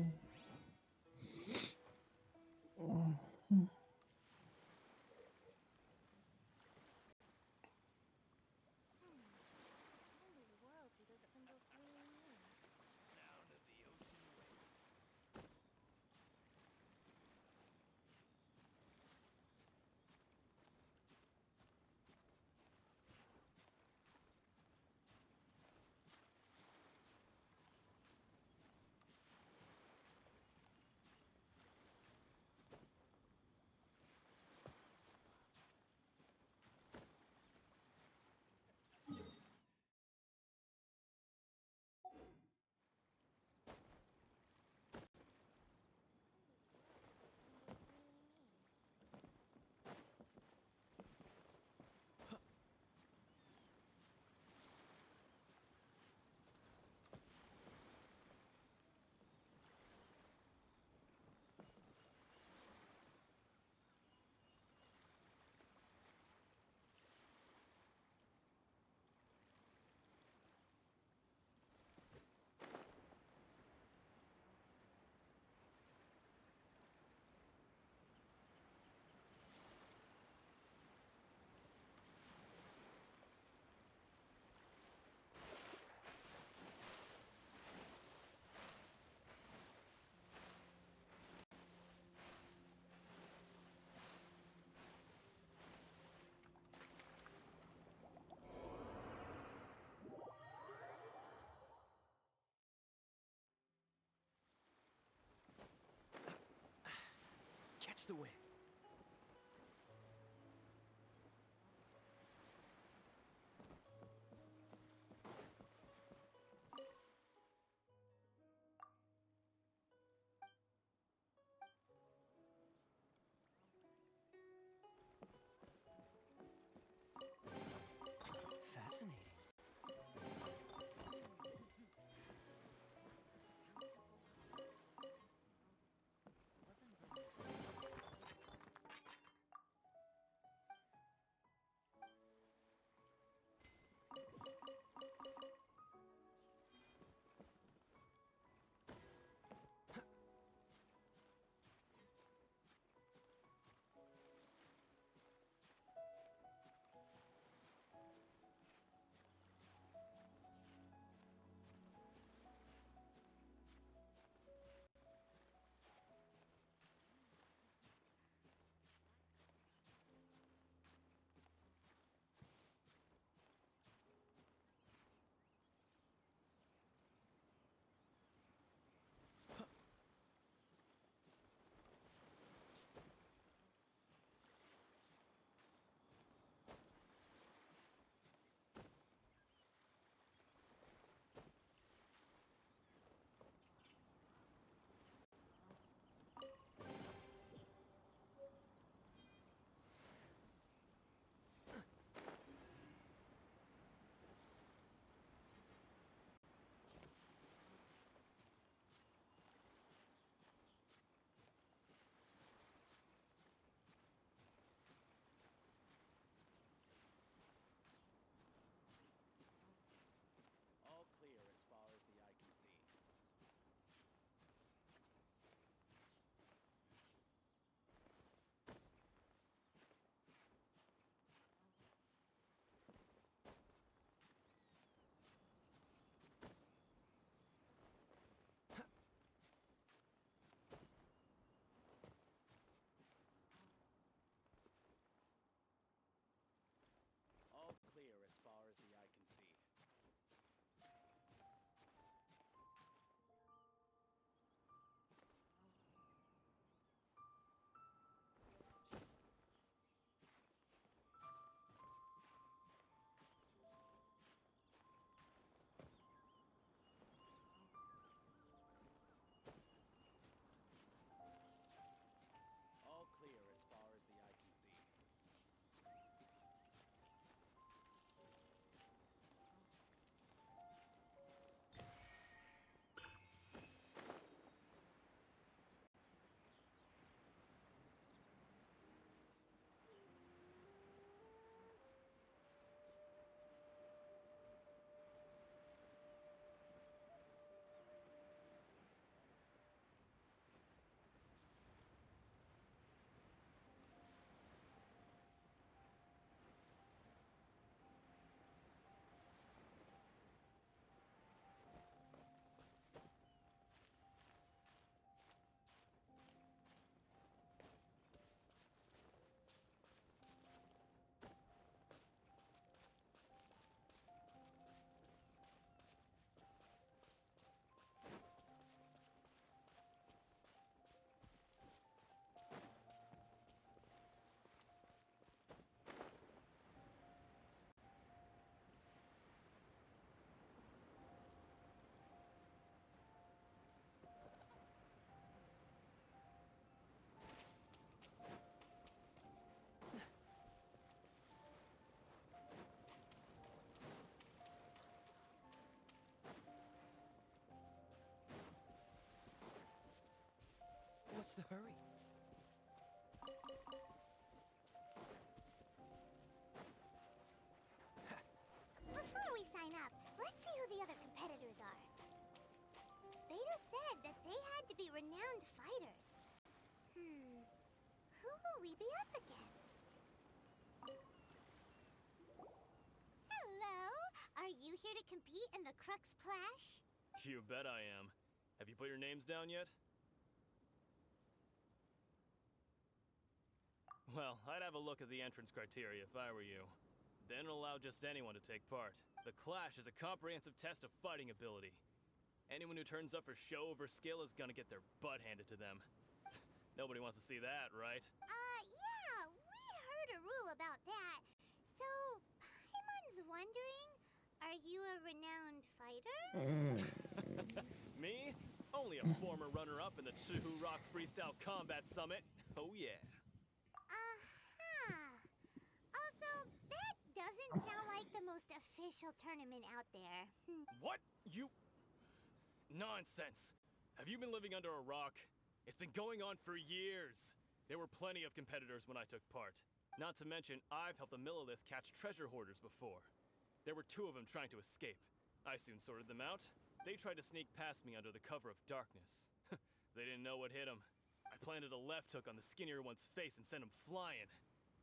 in the world do those symbols really mean? Sound of the ocean waves. Catch the wind. Fascinating. What's the hurry? Before we sign up, let's see who the other competitors are. Vader said that they had to be renowned fighters. Who will we be up against? Hello? Are you here to compete in the Crux Clash? You bet I am. Have you put your names down yet? Well, I'd have a look at the entrance criteria if I were you. Then allow just anyone to take part. The Clash is a comprehensive test of fighting ability. Anyone who turns up for show over skill is gonna get their butt handed to them. Nobody wants to see that, right? Yeah, we heard a rule about that. So, Paimon's wondering, are you a renowned fighter? Me? Only a former runner-up in the Chihu Rock Freestyle Combat Summit. Oh yeah. Also, that doesn't sound like the most official tournament out there. What? You... Nonsense. Have you been living under a rock? It's been going on for years. There were plenty of competitors when I took part. Not to mention, I've helped the Millilith catch treasure hoarders before. There were 2 of them trying to escape. I soon sorted them out. They tried to sneak past me under the cover of darkness. They didn't know what hit them. I planted a left hook on the skinnier one's face and sent him flying.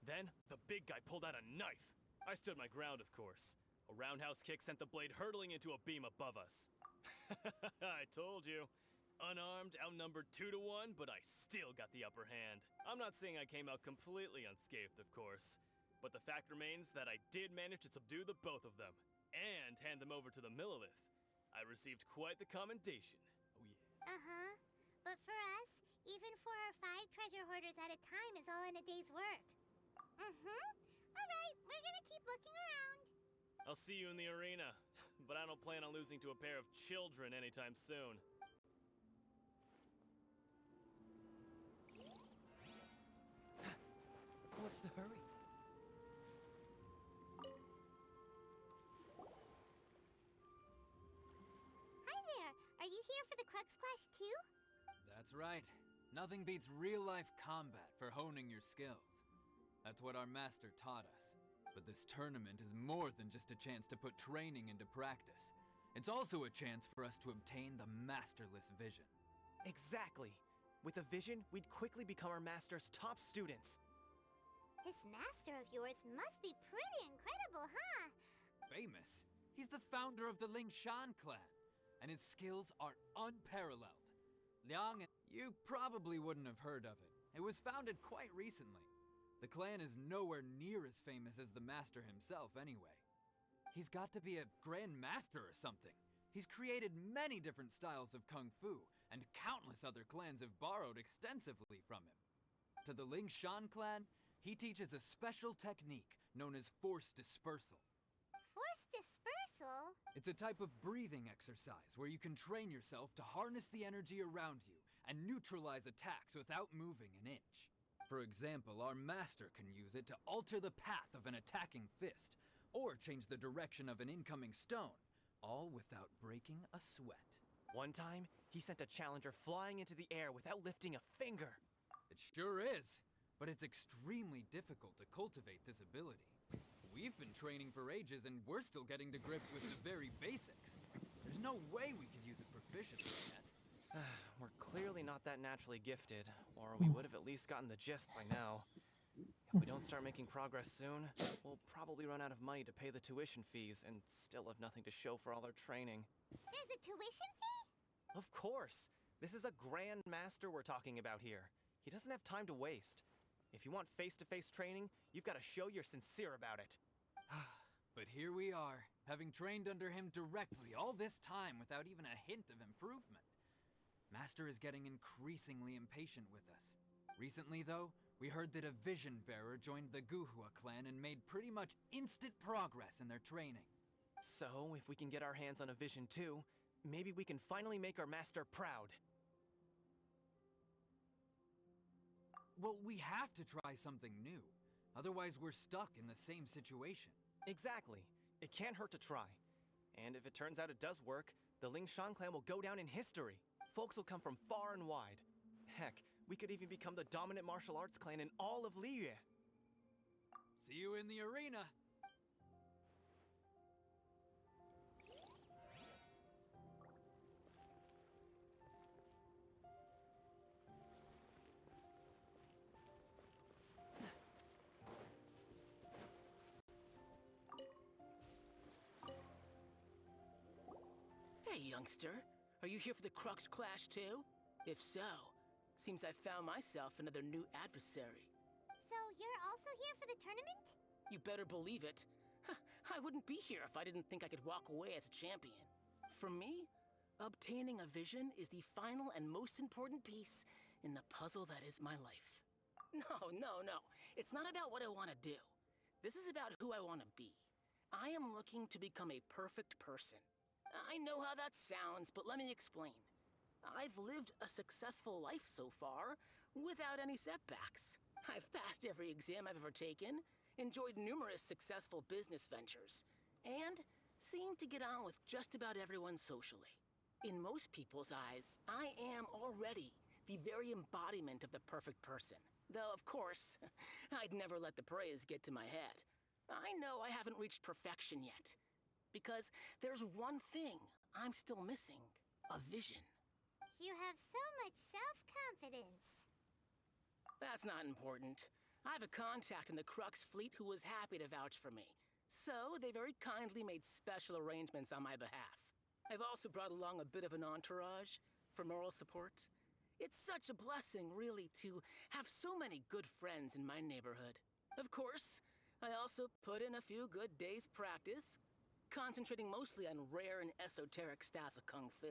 Then, the big guy pulled out a knife. I stood my ground, of course. A roundhouse kick sent the blade hurtling into a beam above us. I told you. Unarmed, outnumbered 2 to 1, but I still got the upper hand. I'm not saying I came out completely unscathed, of course. But the fact remains that I did manage to subdue the both of them, and hand them over to the Millilith. I received quite the commendation. Oh yeah. But for us, even 4 or 5 treasure hoarders at a time is all in a day's work. Alright, we're gonna keep looking around. I'll see you in the arena, but I don't plan on losing to a pair of children anytime soon. What's the hurry? Hi there, are you here for the Crux Clash too? That's right. Nothing beats real-life combat for honing your skills. That's what our master taught us. But this tournament is more than just a chance to put training into practice. It's also a chance for us to obtain the masterless vision. Exactly. With a vision, we'd quickly become our master's top students. This master of yours must be pretty incredible, huh? Famous? He's the founder of the Lingshan clan, and his skills are unparalleled. Liang, you probably wouldn't have heard of it. It was founded quite recently. The clan is nowhere near as famous as the master himself anyway. He's got to be a grand master or something. He's created many different styles of kung fu, and countless other clans have borrowed extensively from him. To the Lingshan clan, he teaches a special technique known as force dispersal. Force dispersal? It's a type of breathing exercise where you can train yourself to harness the energy around you and neutralize attacks without moving an inch. For example, our master can use it to alter the path of an attacking fist, or change the direction of an incoming stone, all without breaking a sweat. One time, he sent a challenger flying into the air without lifting a finger. It sure is, but it's extremely difficult to cultivate this ability. We've been training for ages and we're still getting to grips with the very basics. There's no way we can use it proficiently yet. We're clearly not that naturally gifted, or we would have at least gotten the gist by now. If we don't start making progress soon, we'll probably run out of money to pay the tuition fees and still have nothing to show for all our training. There's a tuition fee? Of course! This is a grand master we're talking about here. He doesn't have time to waste. If you want face-to-face training, you've got to show you're sincere about it. But here we are, having trained under him directly all this time without even a hint of improvement. Master is getting increasingly impatient with us. Recently, though, we heard that a vision bearer joined the Guhua clan and made pretty much instant progress in their training. So, if we can get our hands on a vision too, maybe we can finally make our master proud. Well, we have to try something new. Otherwise, we're stuck in the same situation. Exactly. It can't hurt to try. And if it turns out it does work, the Lingshan clan will go down in history. Folks will come from far and wide. Heck, We could even become the dominant martial arts clan in all of Liyue. See you in the arena. Hey, youngster. Are you here for the Crux Clash too? If so, seems I found myself another new adversary. So you're also here for the tournament? You better believe it. I wouldn't be here if I didn't think I could walk away as a champion. For me, obtaining a vision is the final and most important piece in the puzzle that is my life. No. It's not about what I want to do. This is about who I want to be. I am looking to become a perfect person. I know how that sounds, but let me explain. I've lived a successful life so far, without any setbacks. I've passed every exam I've ever taken, enjoyed numerous successful business ventures, and seem to get on with just about everyone socially. In most people's eyes, I am already the very embodiment of the perfect person. Though, of course, I'd never let the praise get to my head. I know I haven't reached perfection yet, because there's one thing I'm still missing: a vision. You have so much self-confidence. That's not important. I have a contact in the Crux fleet who was happy to vouch for me, so they very kindly made special arrangements on my behalf. I've also brought along a bit of an entourage for moral support. It's such a blessing, really, to have so many good friends in my neighborhood. Of course, I also put in a few good days' practice, concentrating mostly on rare and esoteric styles of Kung Fu.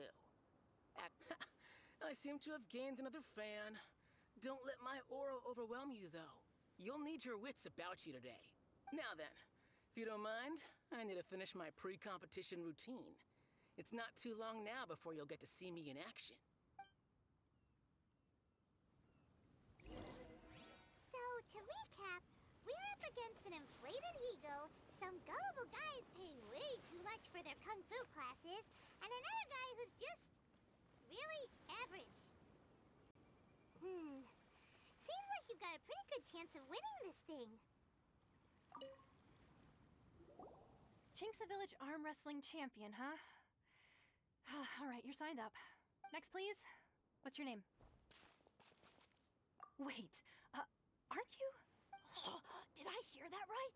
I seem to have gained another fan. Don't let my aura overwhelm you, though. You'll need your wits about you today. Now then, if you don't mind, I need to finish my pre-competition routine. It's not too long now before you'll get to see me in action. So, to recap, we're up against an inflated ego, some gullible guys paying way too much for their kung fu classes, and another guy who's just really average. Seems like you've got a pretty good chance of winning this thing. Chinksa Village Arm Wrestling Champion, huh? All right, you're signed up. Next, please. What's your name? Wait, aren't you? Did I hear that right?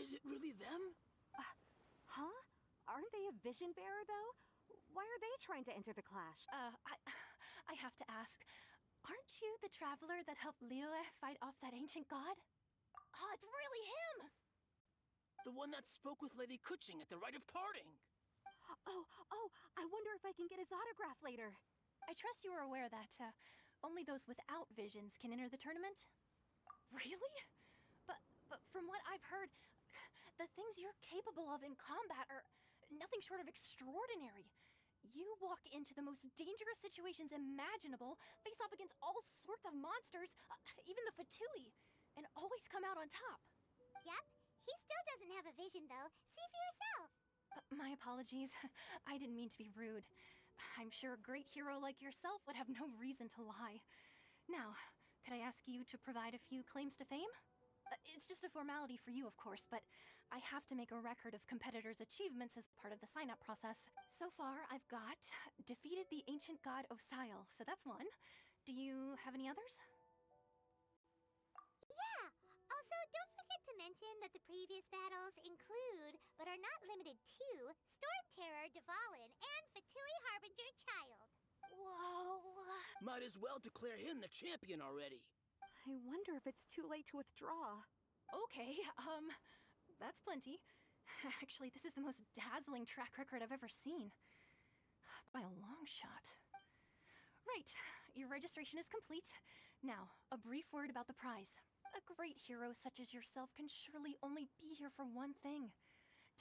Is it really them? Huh? Aren't they a vision bearer, though? Why are they trying to enter the clash? I have to ask. Aren't you the traveler that helped Liyue fight off that ancient god? Oh, it's really him! The one that spoke with Lady Kuching at the rite of parting. Oh, I wonder if I can get his autograph later. I trust you are aware that only those without visions can enter the tournament? Really? But from what I've heard, the things you're capable of in combat are nothing short of extraordinary. You walk into the most dangerous situations imaginable, face off against all sorts of monsters, even the Fatui, and always come out on top. Yep, he still doesn't have a vision, though. See for yourself. My apologies. I didn't mean to be rude. I'm sure a great hero like yourself would have no reason to lie. Now, could I ask you to provide a few claims to fame? It's just a formality for you, of course, but I have to make a record of competitors' achievements as part of the sign-up process. So far, I've got defeated the ancient god Osile, so that's one. Do you have any others? Yeah! Also, don't forget to mention that the previous battles include, but are not limited to, Storm Terror Dvalin and Fatui Harbinger Child. Whoa! Might as well declare him the champion already. I wonder if it's too late to withdraw. Okay, that's plenty. Actually, this is the most dazzling track record I've ever seen. By a long shot. Right, your registration is complete. Now, a brief word about the prize. A great hero such as yourself can surely only be here for one thing.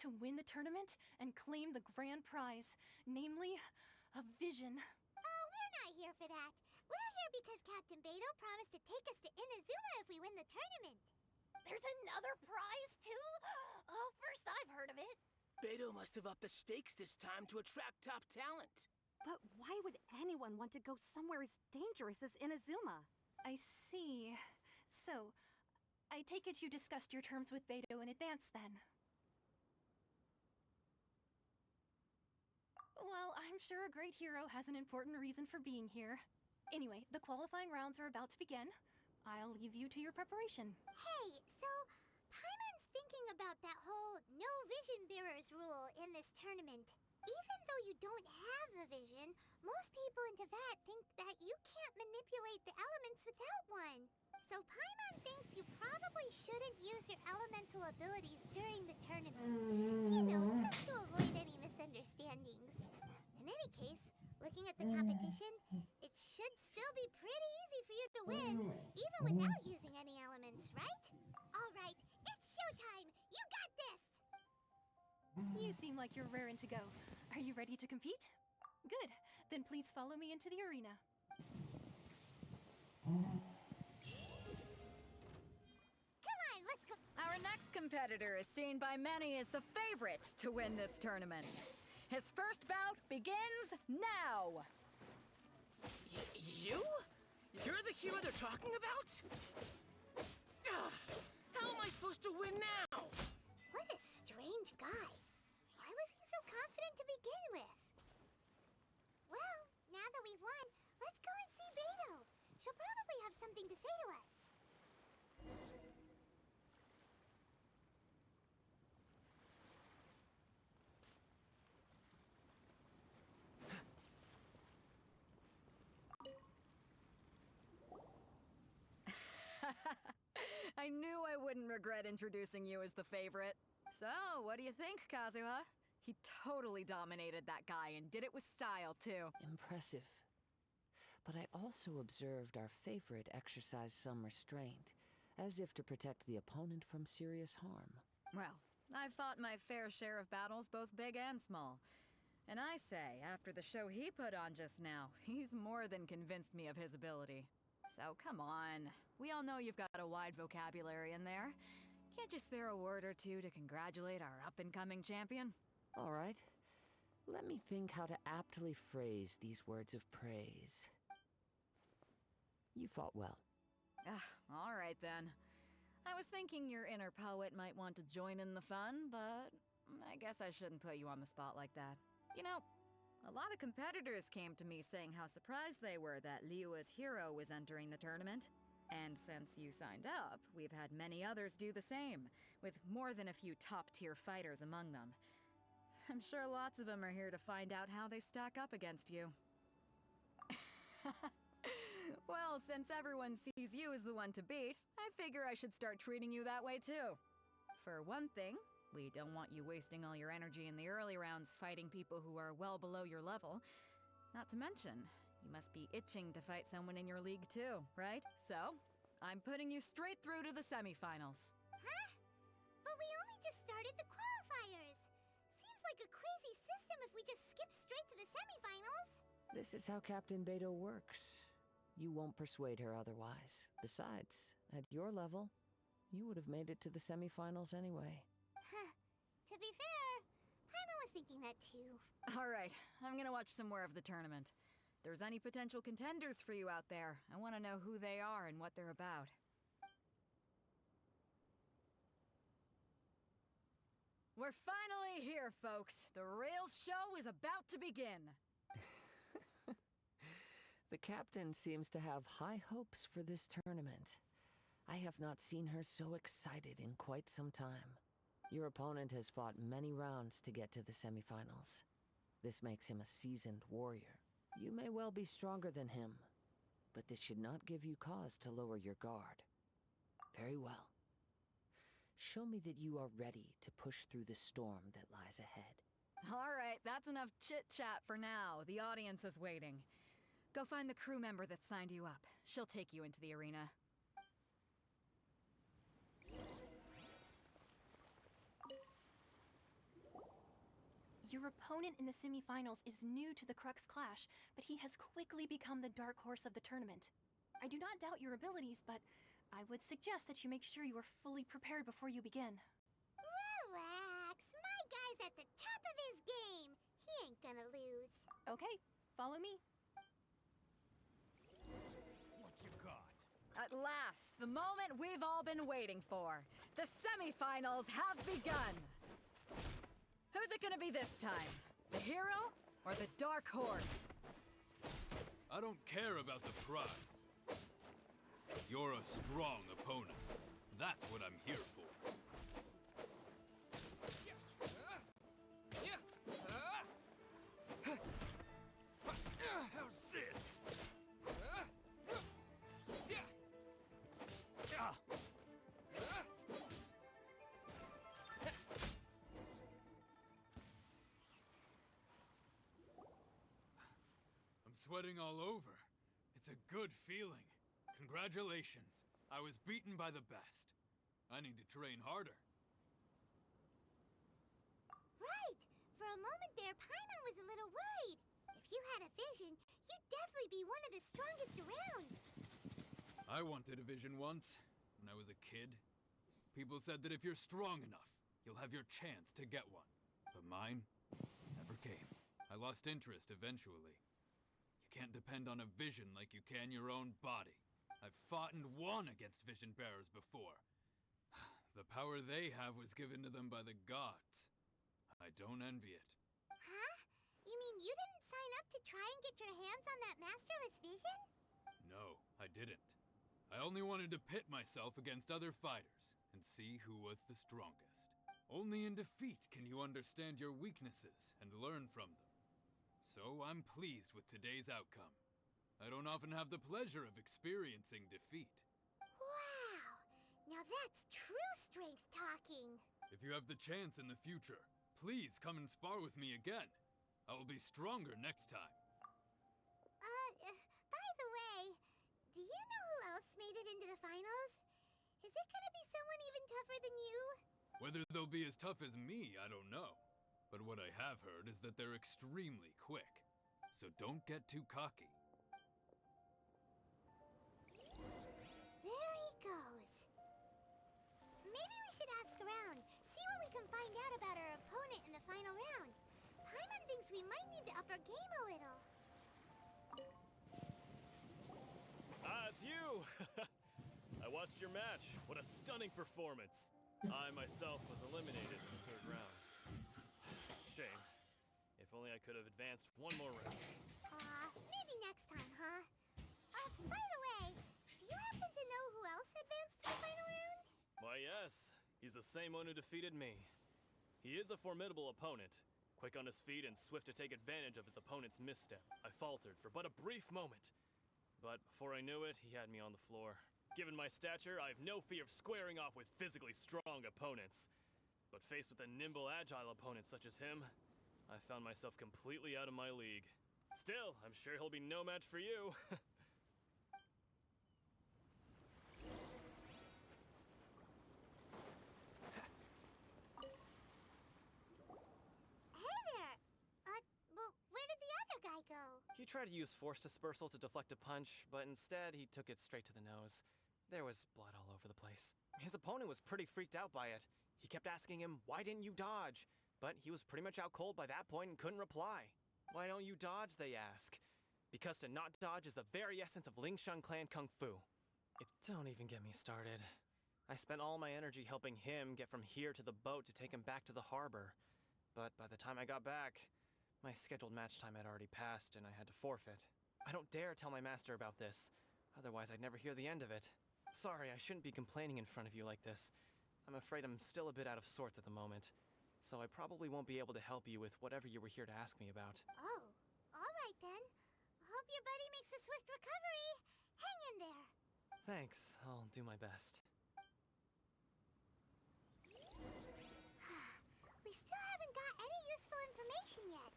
To win the tournament and claim the grand prize, namely, a vision. Oh, we're not here for that. We're here because Captain Beto promised to take us to Inazuma if we win the tournament. There's another prize, too? Oh, first I've heard of it. Beto must have upped the stakes this time to attract top talent. But why would anyone want to go somewhere as dangerous as Inazuma? I see. So, I take it you discussed your terms with Beto in advance then? Well, I'm sure a great hero has an important reason for being here. Anyway, the qualifying rounds are about to begin. I'll leave you to your preparation. Hey, so Paimon's thinking about that whole no vision bearers rule in this tournament. Even though you don't have a vision, most people in Teyvat think that you can't manipulate the elements without one. So Paimon thinks you probably shouldn't use your elemental abilities during the tournament. You know, just to avoid any misunderstandings. In any case, looking at the competition, it should still be pretty easy for you to win, even without using any elements, right? All right, it's showtime! You got this! You seem like you're raring to go. Are you ready to compete? Good. Then please follow me into the arena. Come on, let's go! Our next competitor is seen by many as the favorite to win this tournament. His first bout begins now! You? You're the hero they're talking about? How am I supposed to win now? What a strange guy. Why was he so confident to begin with? Well, now that we've won, let's go and see Beto. She'll probably have something to say to us. I knew I wouldn't regret introducing you as the favorite. So, what do you think, Kazuha? He totally dominated that guy and did it with style, too. Impressive. But I also observed our favorite exercise some restraint, as if to protect the opponent from serious harm. Well, I've fought my fair share of battles, both big and small. And I say, after the show he put on just now, he's more than convinced me of his ability. So come on. We all know you've got a wide vocabulary in there. Can't you spare a word or two to congratulate our up-and-coming champion? All right. Let me think how to aptly phrase these words of praise. You fought well. All right then. I was thinking your inner poet might want to join in the fun, but I guess I shouldn't put you on the spot like that. You know, a lot of competitors came to me saying how surprised they were that Liyue's hero was entering the tournament. And since you signed up, we've had many others do the same, with more than a few top-tier fighters among them. I'm sure lots of them are here to find out how they stack up against you. Well, since everyone sees you as the one to beat, I figure I should start treating you that way too. For one thing, we don't want you wasting all your energy in the early rounds fighting people who are well below your level. Not to mention, you must be itching to fight someone in your league too, right? So, I'm putting you straight through to the semifinals. Huh? But we only just started the qualifiers. Seems like a crazy system if we just skip straight to the semifinals. This is how Captain Beto works. You won't persuade her otherwise. Besides, at your level, you would have made it to the semifinals anyway. Huh. To be fair, Paimon was thinking that too. All right, I'm gonna watch some more of the tournament. If there's any potential contenders for you out there, I want to know who they are and what they're about. We're finally here, folks. The real show is about to begin. The captain seems to have high hopes for this tournament. I have not seen her so excited in quite some time. Your opponent has fought many rounds to get to the semifinals. This makes him a seasoned warrior. You may well be stronger than him, but this should not give you cause to lower your guard. Very well. Show me that you are ready to push through the storm that lies ahead. All right, that's enough chit-chat for now. The audience is waiting. Go find the crew member that signed you up. She'll take you into the arena. Your opponent in the semifinals is new to the Crux Clash, but he has quickly become the dark horse of the tournament. I do not doubt your abilities, but I would suggest that you make sure you are fully prepared before you begin. Relax. My guy's at the top of his game. He ain't gonna lose. Okay, Follow me. What you got? At last, the moment we've all been waiting for. The semifinals have begun. Who's it gonna be this time? The hero or the dark horse? I don't care about the prize. You're a strong opponent. That's what I'm here for. How's this? I'm sweating all over. It's a good feeling. Congratulations. I was beaten by the best. I need to train harder. Right! For a moment there, Paimon was a little worried. If you had a vision, you'd definitely be one of the strongest around. I wanted a vision once, when I was a kid. People said that if you're strong enough, you'll have your chance to get one. But mine never came. I lost interest eventually. You can't depend on a vision like you can your own body. I've fought and won against vision bearers before. The power they have was given to them by the gods. I don't envy it. Huh? You mean you didn't sign up to try and get your hands on that masterless vision? No, I didn't. I only wanted to pit myself against other fighters and see who was the strongest. Only in defeat can you understand your weaknesses and learn from them. So I'm pleased with today's outcome. I don't often have the pleasure of experiencing defeat. Wow! Now that's true strength talking. If you have the chance in the future, please come and spar with me again. I will be stronger next time. By the way, do you know who else made it into the finals? Is it gonna be someone even tougher than you? Whether they'll be as tough as me, I don't know. But what I have heard is that they're extremely quick. So don't get too cocky. There he goes. Maybe we should ask around, see what we can find out about our opponent in the final round. Paimon thinks we might need to up our game a little. Ah, it's you! I watched your match. What a stunning performance. I myself was eliminated in the third round. Shame. If only I could have advanced one more round. Maybe next time, huh? By the way, do you happen to know who else advanced to the final round? Why, yes. He's the same one who defeated me. He is a formidable opponent, quick on his feet and swift to take advantage of his opponent's misstep. I faltered for but a brief moment. But before I knew it, he had me on the floor. Given my stature, I have no fear of squaring off with physically strong opponents. But faced with a nimble, agile opponent such as him, I found myself completely out of my league. Still, I'm sure he'll be no match for you. Hey there! Well, where did the other guy go? He tried to use force dispersal to deflect a punch, but instead he took it straight to the nose. There was blood all over the place. His opponent was pretty freaked out by it. He kept asking him, "Why didn't you dodge?" But he was pretty much out cold by that point and couldn't reply. "Why don't you dodge?" they ask. Because to not dodge is the very essence of Lingshan clan kung fu. Don't even get me started. I spent all my energy helping him get from here to the boat to take him back to the harbor. But by the time I got back, my scheduled match time had already passed and I had to forfeit. I don't dare tell my master about this, otherwise I'd never hear the end of it. Sorry, I shouldn't be complaining in front of you like this. I'm afraid I'm still a bit out of sorts at the moment, so I probably won't be able to help you with whatever you were here to ask me about. Oh, alright then. Hope your buddy makes a swift recovery. Hang in there. Thanks, I'll do my best. We still haven't got any useful information yet.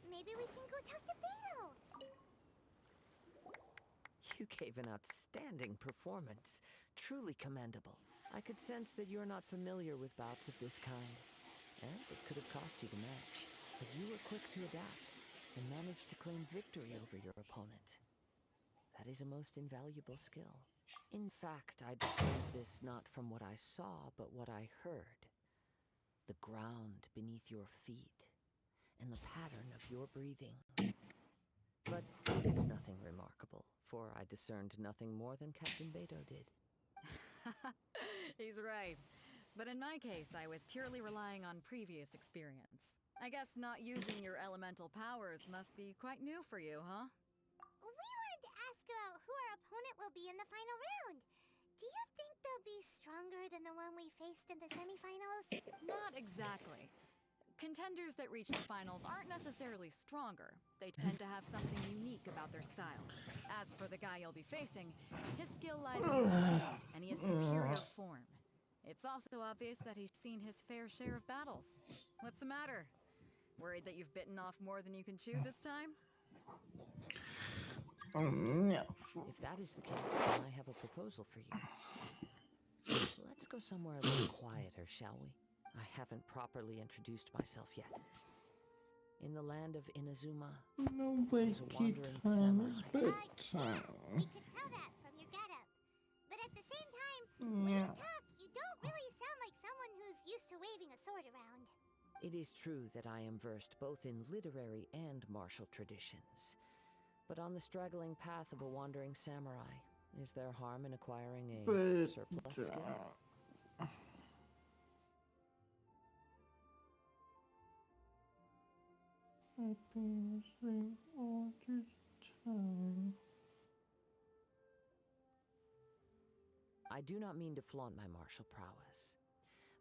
Maybe we can go talk to Beto. You gave an outstanding performance. Truly commendable. I could sense that you're not familiar with bouts of this kind, and it could have cost you the match. But you were quick to adapt, and managed to claim victory over your opponent. That is a most invaluable skill. In fact, I discerned this not from what I saw, but what I heard. The ground beneath your feet. and the pattern of your breathing. But it is nothing remarkable, for I discerned nothing more than Captain Beto did. He's right. But in my case, I was purely relying on previous experience. I guess not using your elemental powers must be quite new for you, huh? We wanted to ask about who our opponent will be in the final round. Do you think they'll be stronger than the one we faced in the semifinals? Not exactly. Contenders that reach the finals aren't necessarily stronger. They tend to have something unique about their style. As for the guy you'll be facing, his skill lies in his speed, and he has superior form. It's also obvious that he's seen his fair share of battles. What's the matter? Worried that you've bitten off more than you can chew this time? If that is the case, then I have a proposal for you. Let's go somewhere a little quieter, shall we? I haven't properly introduced myself yet. In the land of Inazuma, there's a wandering samurai. We could tell that from your getup. But at the same time, when you talk, you don't really sound like someone who's used to waving a sword around. It is true that I am versed both in literary and martial traditions. But on the straggling path of a wandering samurai, is there harm in acquiring a surplus skill? I do not mean to flaunt my martial prowess,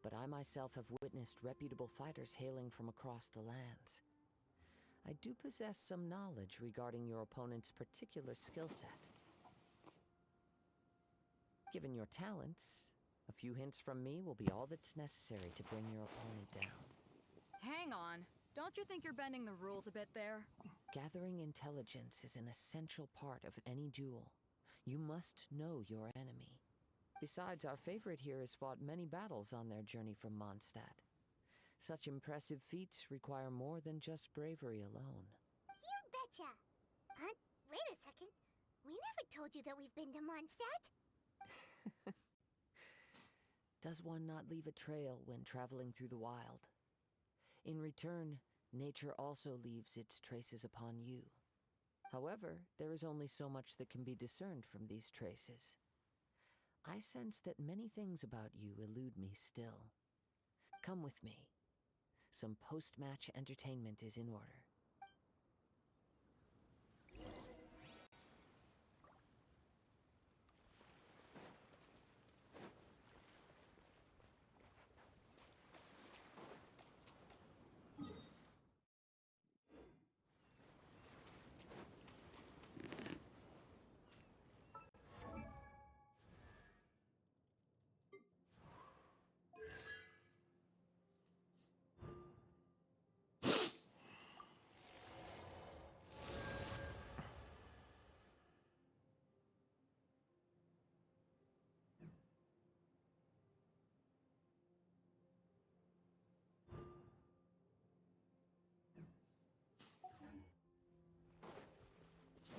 but I myself have witnessed reputable fighters hailing from across the lands. I do possess some knowledge regarding your opponent's particular skill set. Given your talents, a few hints from me will be all that's necessary to bring your opponent down. Hang on. Don't you think you're bending the rules a bit there? Gathering intelligence is an essential part of any duel. You must know your enemy. Besides, our favorite here has fought many battles on their journey from Mondstadt. Such impressive feats require more than just bravery alone. You betcha! Wait a second. We never told you that we've been to Mondstadt. Does one not leave a trail when traveling through the wild? In return, nature also leaves its traces upon you. However, there is only so much that can be discerned from these traces. I sense that many things about you elude me still. Come with me. Some post-match entertainment is in order.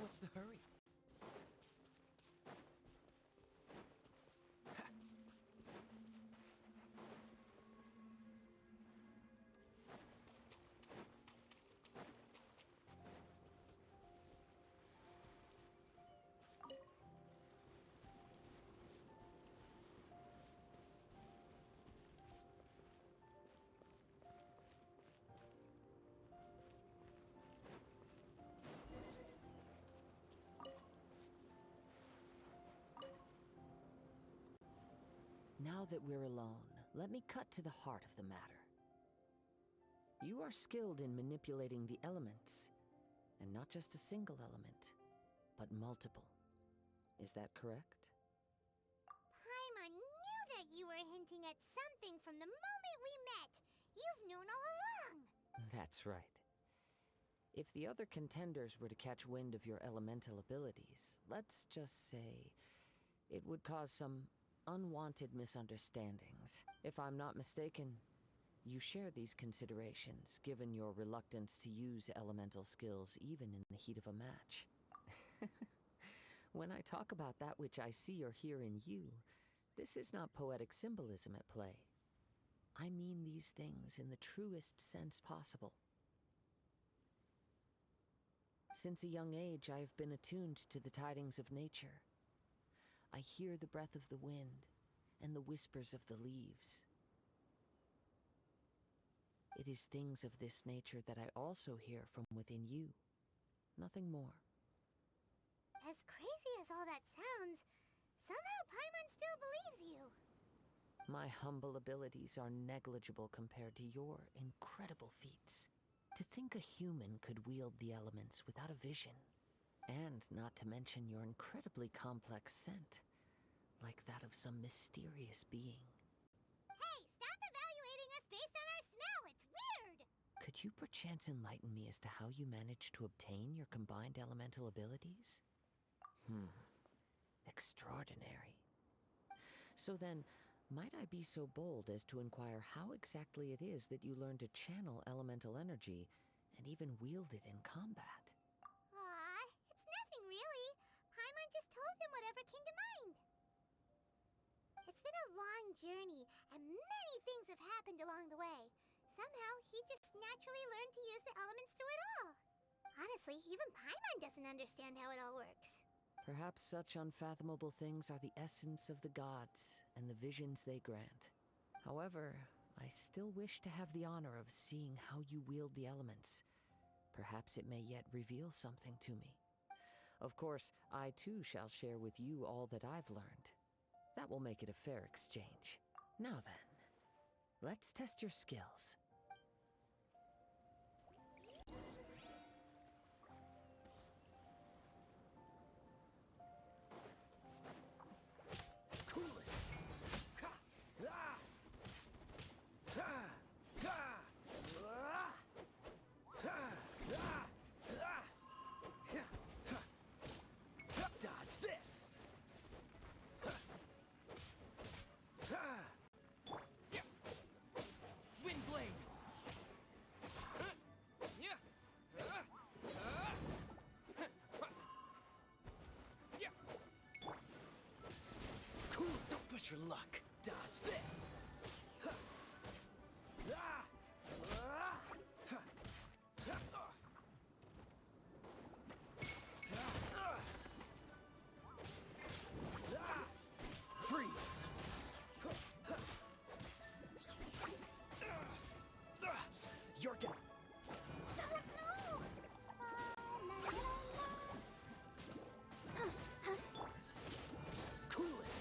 What's the hurry? Now that we're alone, let me cut to the heart of the matter. You are skilled in manipulating the elements, and not just a single element, but multiple. Is that correct? Paimon knew that you were hinting at something from the moment we met. You've known all along. That's right. If the other contenders were to catch wind of your elemental abilities, let's just say it would cause some unwanted misunderstandings. If I'm not mistaken, you share these considerations, given your reluctance to use elemental skills even in the heat of a match. When I talk about that which I see or hear in you, this is not poetic symbolism at play. I mean these things in the truest sense possible. Since a young age, I have been attuned to the tidings of nature. I hear the breath of the wind and the whispers of the leaves. It is things of this nature that I also hear from within you. Nothing more. As crazy as all that sounds, somehow Paimon still believes you. My humble abilities are negligible compared to your incredible feats. To think a human could wield the elements without a vision. And not to mention your incredibly complex scent, like that of some mysterious being. Hey, stop evaluating us based on our smell! It's weird! Could you perchance enlighten me as to how you managed to obtain your combined elemental abilities? Extraordinary. So then, might I be so bold as to inquire how exactly it is that you learned to channel elemental energy and even wield it in combat? Aw, it's nothing really. Paimon just told him whatever came to mind. It's been a long journey, and many things have happened along the way. Somehow, he just naturally learned to use the elements through it all. Honestly, even Paimon doesn't understand how it all works. Perhaps such unfathomable things are the essence of the gods and the visions they grant. However, I still wish to have the honor of seeing how you wield the elements. Perhaps it may yet reveal something to me. Of course, I too shall share with you all that I've learned. That will make it a fair exchange. Now then, let's test your skills. Dodge this! Wind blade! Cool, don't push your luck. Dodge this! Freeze! You're getting... Cool it!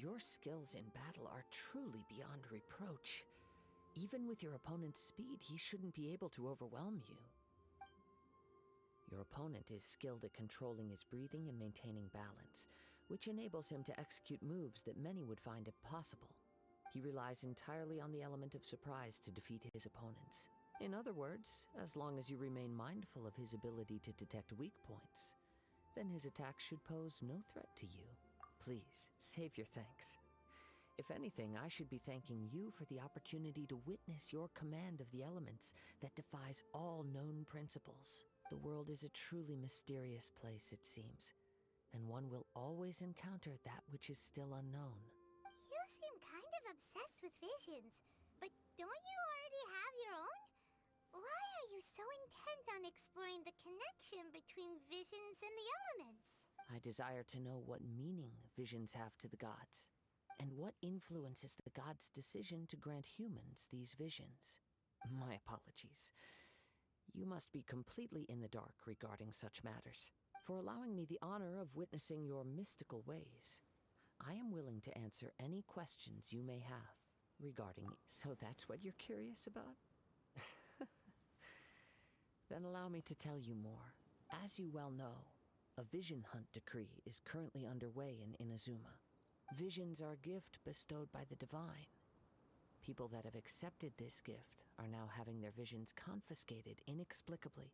Your skills in battle are truly beyond reproach. Even with your opponent's speed, he shouldn't be able to overwhelm you. Your opponent is skilled at controlling his breathing and maintaining balance, which enables him to execute moves that many would find impossible. He relies entirely on the element of surprise to defeat his opponents. In other words, as long as you remain mindful of his ability to detect weak points, then his attacks should pose no threat to you. Please, save your thanks. If anything, I should be thanking you for the opportunity to witness your command of the elements that defies all known principles. The world is a truly mysterious place, it seems, and one will always encounter that which is still unknown. You seem kind of obsessed with visions, but don't you already have your own? Why are you so intent on exploring the connection between visions and the elements? I desire to know what meaning visions have to the gods, and what influences the gods' decision to grant humans these visions. My apologies. You must be completely in the dark regarding such matters. For allowing me the honor of witnessing your mystical ways, I am willing to answer any questions you may have regarding it. So that's what you're curious about? Then allow me to tell you more. As you well know, a vision hunt decree is currently underway in Inazuma. Visions are a gift bestowed by the divine. People that have accepted this gift are now having their visions confiscated inexplicably,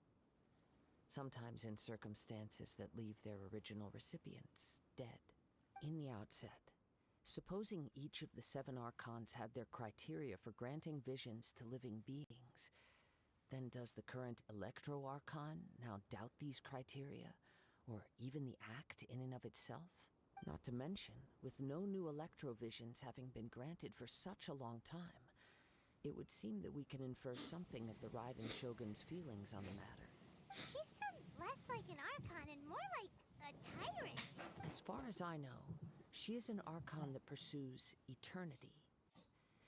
sometimes in circumstances that leave their original recipients dead. In the outset, supposing each of the 7 archons had their criteria for granting visions to living beings, then does the current Electro Archon now doubt these criteria, or even the act in and of itself? Not to mention, with no new Electrovisions having been granted for such a long time, it would seem that we can infer something of the Raiden Shogun's feelings on the matter. She sounds less like an Archon and more like a tyrant. As far as I know, she is an Archon that pursues eternity.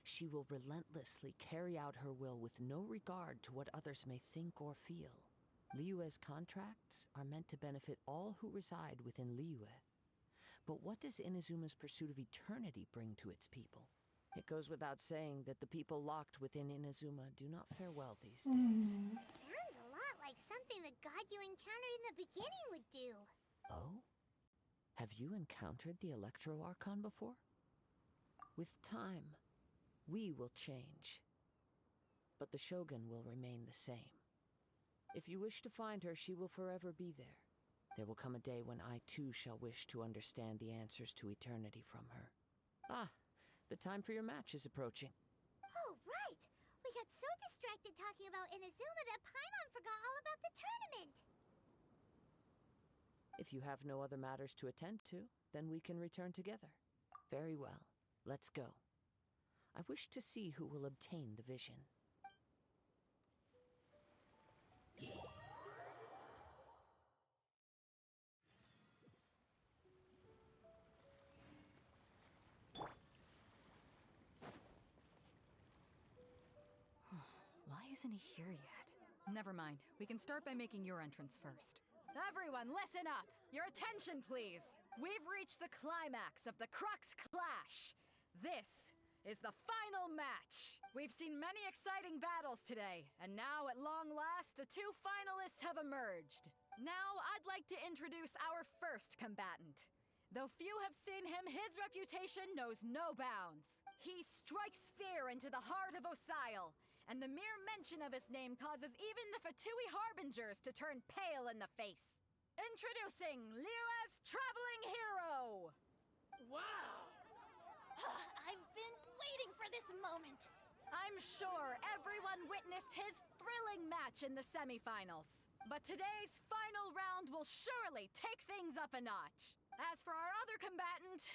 She will relentlessly carry out her will with no regard to what others may think or feel. Liyue's contracts are meant to benefit all who reside within Liyue. But what does Inazuma's pursuit of eternity bring to its people? It goes without saying that the people locked within Inazuma do not fare well these days. Sounds a lot like something the god you encountered in the beginning would do. Oh? Have you encountered the Electro Archon before? With time, we will change, but the Shogun will remain the same. If you wish to find her, she will forever be there. There will come a day when I too shall wish to understand the answers to eternity from her. Ah, the time for your match is approaching. Oh, right! We got so distracted talking about Inazuma that Paimon forgot all about the tournament! If you have no other matters to attend to, then we can return together. Very well, let's go. I wish to see who will obtain the vision. Why isn't he here yet? Never mind. We can start by making your entrance first. Everyone, listen up! Your attention, please! We've reached the climax of the Crux Clash! This is the final match! We've seen many exciting battles today, and now, at long last, the 2 finalists have emerged. Now, I'd like to introduce our first combatant. Though few have seen him, his reputation knows no bounds. He strikes fear into the heart of Osile, and the mere mention of his name causes even the Fatui Harbingers to turn pale in the face. Introducing Liyue's traveling hero! Wow! I've been waiting for this moment. I'm sure everyone witnessed his thrilling match in the semifinals. But today's final round will surely take things up a notch. As for our other combatant,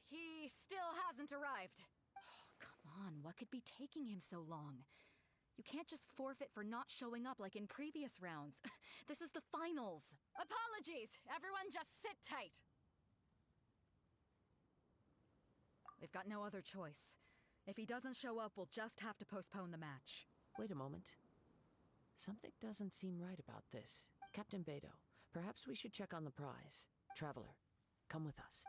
he still hasn't arrived. Oh, come on, what could be taking him so long? You can't just forfeit for not showing up like in previous rounds. This is the finals. Apologies! Everyone just sit tight. We've got no other choice. If he doesn't show up, we'll just have to postpone the match. Wait a moment. Something doesn't seem right about this. Captain Beidou, perhaps we should check on the prize. Traveler, come with us.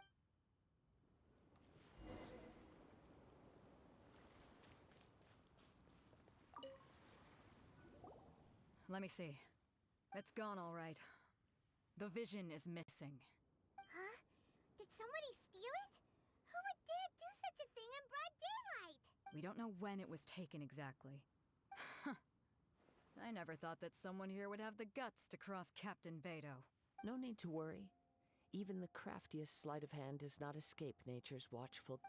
Let me see. It's gone all right. The vision is missing. Huh? Did somebody steal it? Who would dare do such a thing in broad daylight? We don't know when it was taken exactly. I never thought that someone here would have the guts to cross Captain Beto. No need to worry. Even the craftiest sleight of hand does not escape nature's watchful...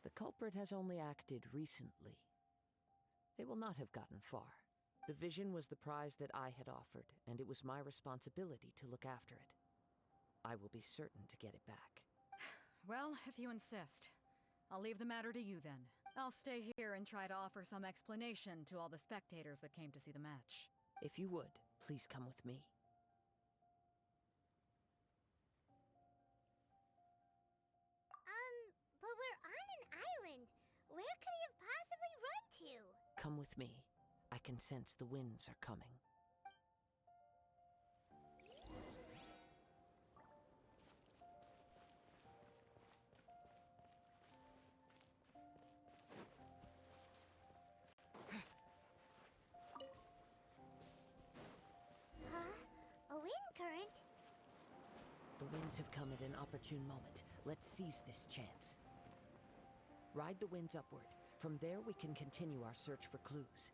The culprit has only acted recently. They will not have gotten far. The vision was the prize that I had offered, and it was my responsibility to look after it. I will be certain to get it back. Well, if you insist. I'll leave the matter to you then. I'll stay here and try to offer some explanation to all the spectators that came to see the match. If you would, please come with me. But we're on an island. Where could he have possibly run to? Come with me. I can sense the winds are coming. Huh? A wind current? The winds have come at an opportune moment. Let's seize this chance. Ride the winds upward. From there, we can continue our search for clues.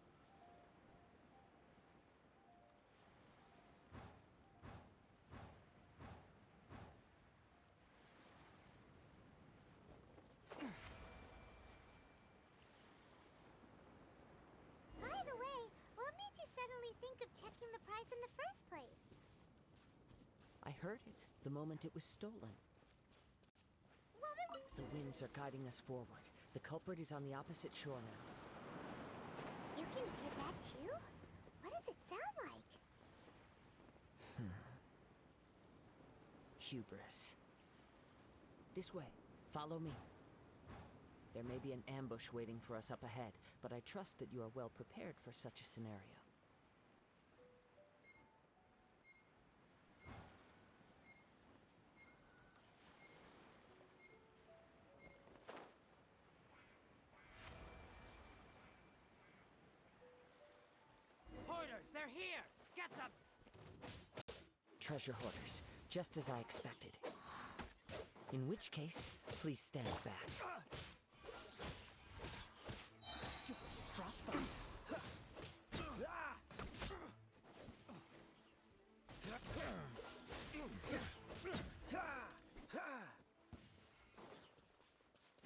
By the way, what made you suddenly think of checking the prize in the first place? I heard it the moment it was stolen. Well, then... The winds are guiding us forward. The culprit is on the opposite shore now. You can hear that too? What does it sound like? Hubris. This way. Follow me. There may be an ambush waiting for us up ahead, but I trust that you are well prepared for such a scenario. Hoarders, they're here! Get them! Treasure hoarders, just as I expected. In which case, please stand back. Frostbite.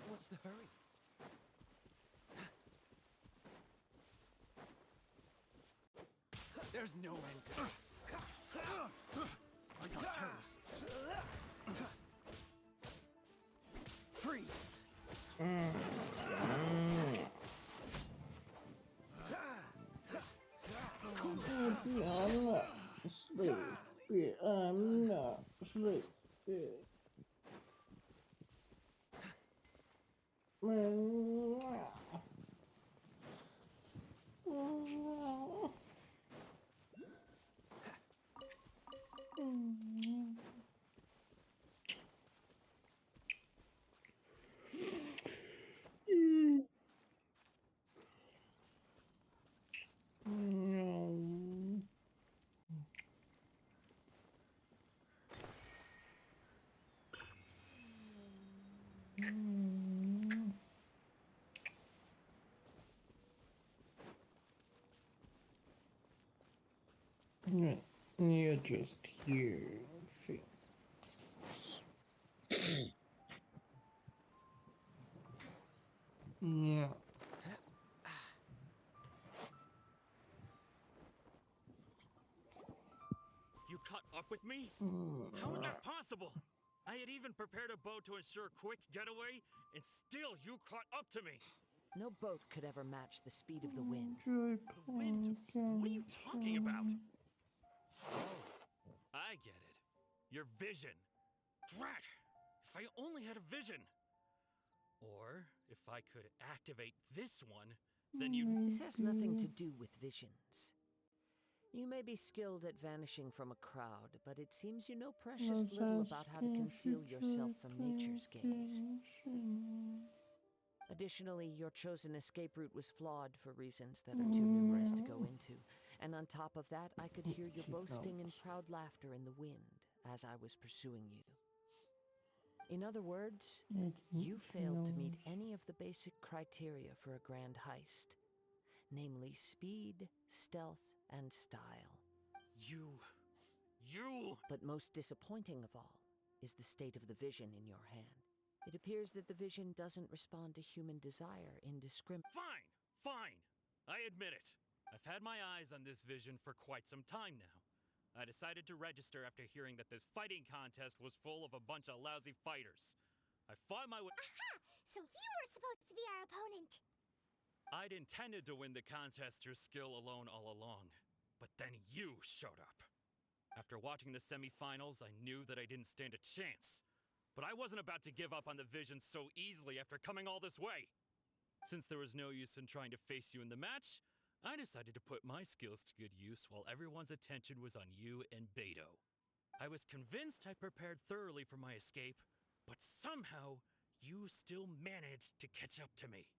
What's the hurry? There's no end to this. I got terrors. Freeze! I'm not sleepy. I'm not sleepy. You're just here. Yeah. You caught up with me? How is that possible? I had even prepared a boat to ensure a quick getaway, and still you caught up to me. No boat could ever match the speed of the wind. The wind? What are you talking about? Oh, I get it. Your vision. Drat! If I only had a vision. Or if I could activate this one, then you... This has nothing to do with visions. You may be skilled at vanishing from a crowd, but it seems you know precious little about how to conceal yourself from nature's gaze. Additionally, your chosen escape route was flawed for reasons that are too numerous to go into. And on top of that, I could hear your boasting and proud laughter in the wind as I was pursuing you. In other words, you failed to meet any of the basic criteria for a grand heist. Namely speed, stealth, and style. You... But most disappointing of all is the state of the vision in your hand. It appears that the vision doesn't respond to human desire indiscriminately. Fine. I admit it. I've had my eyes on this vision for quite some time now. I decided to register after hearing that this fighting contest was full of a bunch of lousy fighters. I fought my way— Aha! So you were supposed to be our opponent! I'd intended to win the contest through skill alone all along, but then you showed up. After watching the semifinals, I knew that I didn't stand a chance. But I wasn't about to give up on the vision so easily after coming all this way. Since there was no use in trying to face you in the match, I decided to put my skills to good use while everyone's attention was on you and Beto. I was convinced I prepared thoroughly for my escape, but somehow you still managed to catch up to me.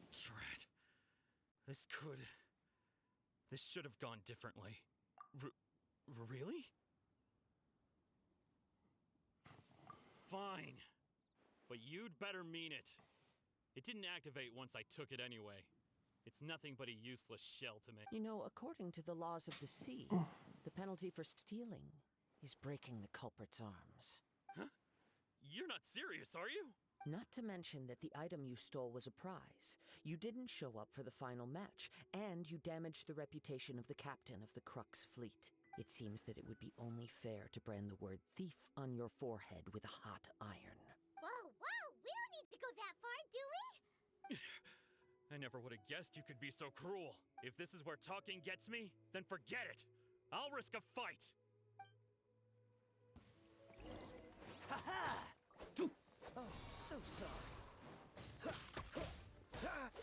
Drat. This should have gone differently. Really? Fine. But you'd better mean it. It didn't activate once I took it anyway. It's nothing but a useless shell to me. You know, according to the laws of the sea, the penalty for stealing is breaking the culprit's arms. Huh? You're not serious, are you? Not to mention that the item you stole was a prize. You didn't show up for the final match, and you damaged the reputation of the captain of the Crux fleet. It seems that it would be only fair to brand the word thief on your forehead with a hot iron. Whoa! We don't need to go that far, do we? I never would have guessed you could be so cruel. If this is where talking gets me, then forget it. I'll risk a fight. Ha-ha! Oh, so sorry.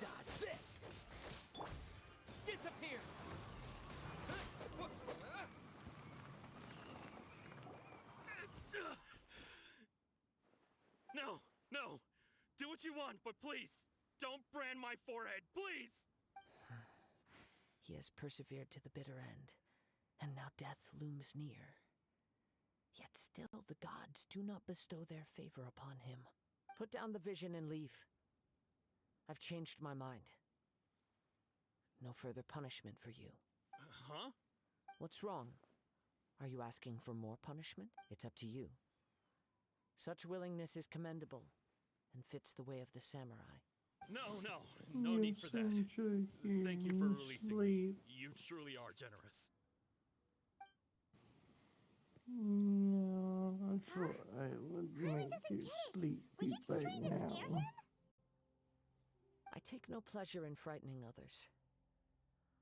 Dodge this! Disappear! No! Do what you want, but please, don't brand my forehead, please! He has persevered to the bitter end, and now death looms near. Yet still the gods do not bestow their favor upon him. Put down the vision and leave. I've changed my mind. No further punishment for you. Huh? What's wrong? Are you asking for more punishment? It's up to you. Such willingness is commendable, and fits the way of the samurai. No need for that. Thank you for releasing me. You truly are generous. No, that's right. Let me make you sleepy right now. I take no pleasure in frightening others.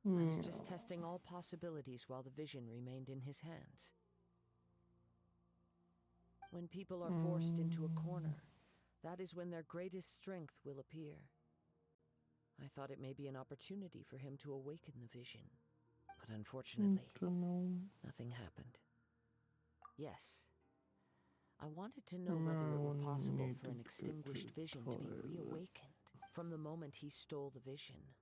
I was just testing all possibilities while the vision remained in his hands. When people are forced into a corner, that is when their greatest strength will appear. I thought it may be an opportunity for him to awaken the vision. But unfortunately, nothing happened. Yes, I wanted to know whether it were possible for an extinguished vision to be reawakened. From the moment he stole the vision,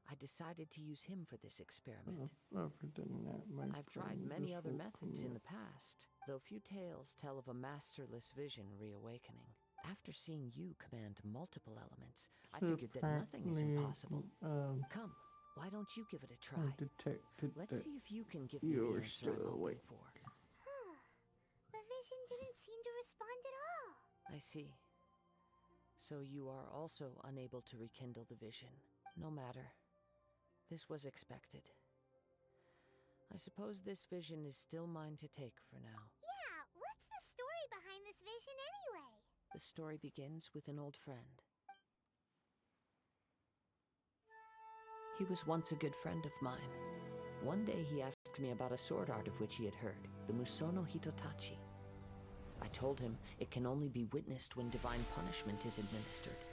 I decided to use him for this experiment. I've tried many other methods in the past, though few tales tell of a masterless vision reawakening. After seeing you command multiple elements, I figured that nothing is impossible. Come, why don't you give it a try? Let's see if you can give me the answer I'm hoping for. The vision didn't seem to respond at all. I see. So you are also unable to rekindle the vision. No matter. This was expected. I suppose this vision is still mine to take for now. Yeah, what's the story behind this vision anyway? The story begins with an old friend. He was once a good friend of mine. One day he asked me about a sword art of which he had heard, the Musono Hitotachi. I told him it can only be witnessed when divine punishment is administered.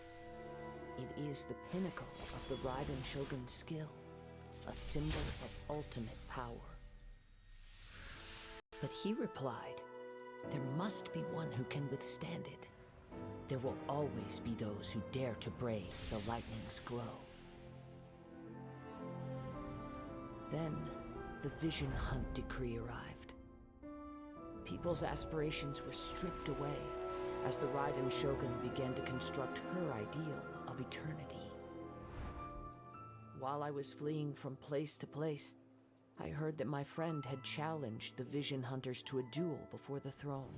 It is the pinnacle of the Raiden Shogun's skill, a symbol of ultimate power. But he replied, there must be one who can withstand it. there will always be those who dare to brave the lightning's glow. Then, the Vision Hunt decree arrived. People's aspirations were stripped away as the Raiden Shogun began to construct her ideal of eternity. While I was fleeing from place to place, I heard that my friend had challenged the Vision Hunters to a duel before the throne.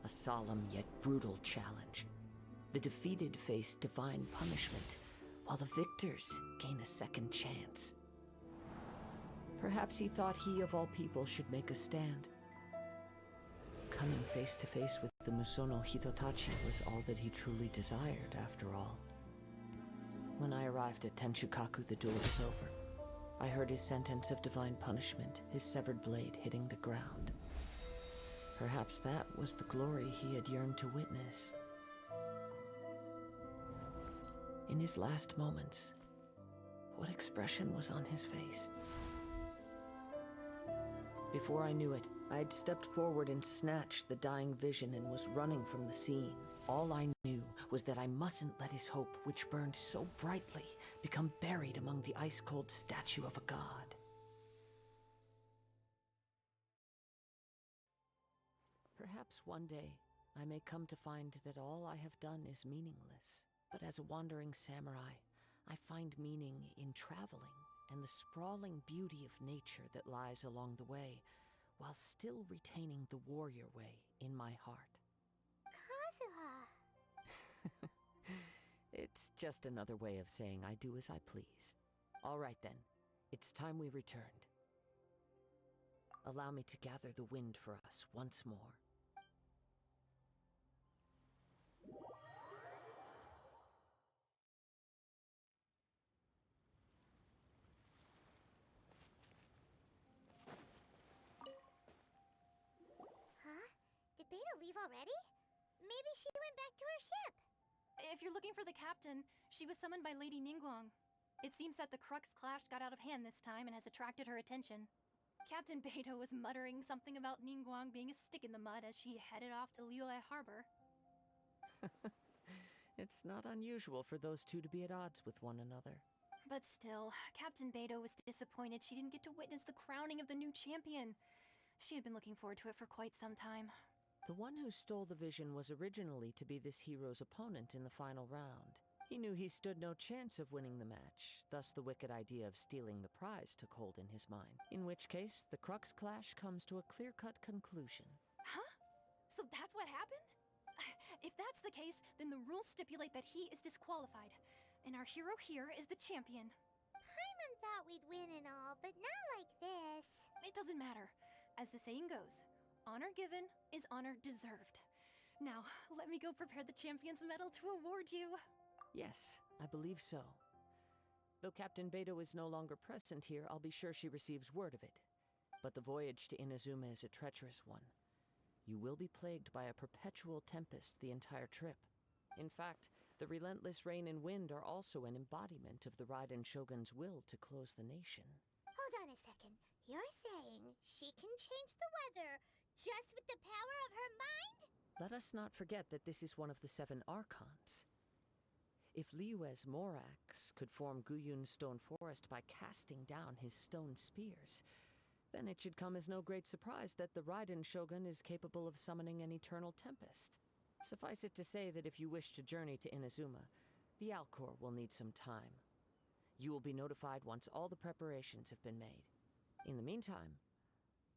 A solemn yet brutal challenge. The defeated face divine punishment, while the victors gain a second chance. Perhaps he thought he of all people should make a stand. Coming face to face with the Musono Hitotachi was all that he truly desired, after all. When I arrived at Tenshukaku, the duel was over. I heard his sentence of divine punishment, his severed blade hitting the ground. Perhaps that was the glory he had yearned to witness. In his last moments, what expression was on his face? Before I knew it, I had stepped forward and snatched the dying vision and was running from the scene. All I knew was that I mustn't let his hope, which burned so brightly, become buried among the ice-cold statue of a god. Perhaps one day, I may come to find that all I have done is meaningless. But as a wandering samurai, I find meaning in traveling and the sprawling beauty of nature that lies along the way, while still retaining the warrior way in my heart. Kazuha! It's just another way of saying I do as I please. All right then, it's time we returned. Allow me to gather the wind for us once more. Huh? Did Beto leave already? Maybe she went back to her ship. If you're looking for the captain, she was summoned by Lady Ningguang. It seems that the Crux clash got out of hand this time and has attracted her attention. Captain Beto was muttering something about Ningguang being a stick in the mud as she headed off to Liyue Harbor. It's not unusual for those two to be at odds with one another. But still, Captain Beto was disappointed she didn't get to witness the crowning of the new champion. She had been looking forward to it for quite some time. The one who stole the vision was originally to be this hero's opponent in the final round. He knew he stood no chance of winning the match, thus the wicked idea of stealing the prize took hold in his mind. In which case, the Crux clash comes to a clear-cut conclusion. Huh? So that's what happened? If that's the case, then the rules stipulate that he is disqualified, and our hero here is the champion. Paimon thought we'd win and all, but not like this. It doesn't matter. As the saying goes, honor given is honor deserved. Now, let me go prepare the champion's medal to award you. Yes, I believe so. Though Captain Beto is no longer present here, I'll be sure she receives word of it. But the voyage to Inazuma is a treacherous one. You will be plagued by a perpetual tempest the entire trip. In fact, the relentless rain and wind are also an embodiment of the Raiden Shogun's will to close the nation. Hold on a second. You're saying she can change the weather just with the power of her mind? Let us not forget that this is one of the 7 Archons. If Liyue's Morax could form Guyun's stone forest by casting down his stone spears, then it should come as no great surprise that the Raiden Shogun is capable of summoning an eternal tempest. Suffice it to say that if you wish to journey to Inazuma, the Alcor will need some time. You will be notified once all the preparations have been made. In the meantime,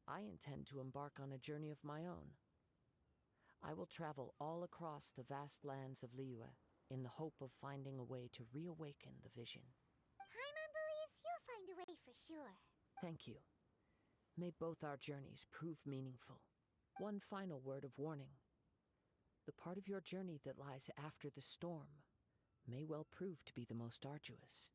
I intend to embark on a journey of my own. I will travel all across the vast lands of Liyue in the hope of finding a way to reawaken the vision. Paimon believes you'll find a way for sure. Thank you. May both our journeys prove meaningful. One final word of warning. The part of your journey that lies after the storm may well prove to be the most arduous.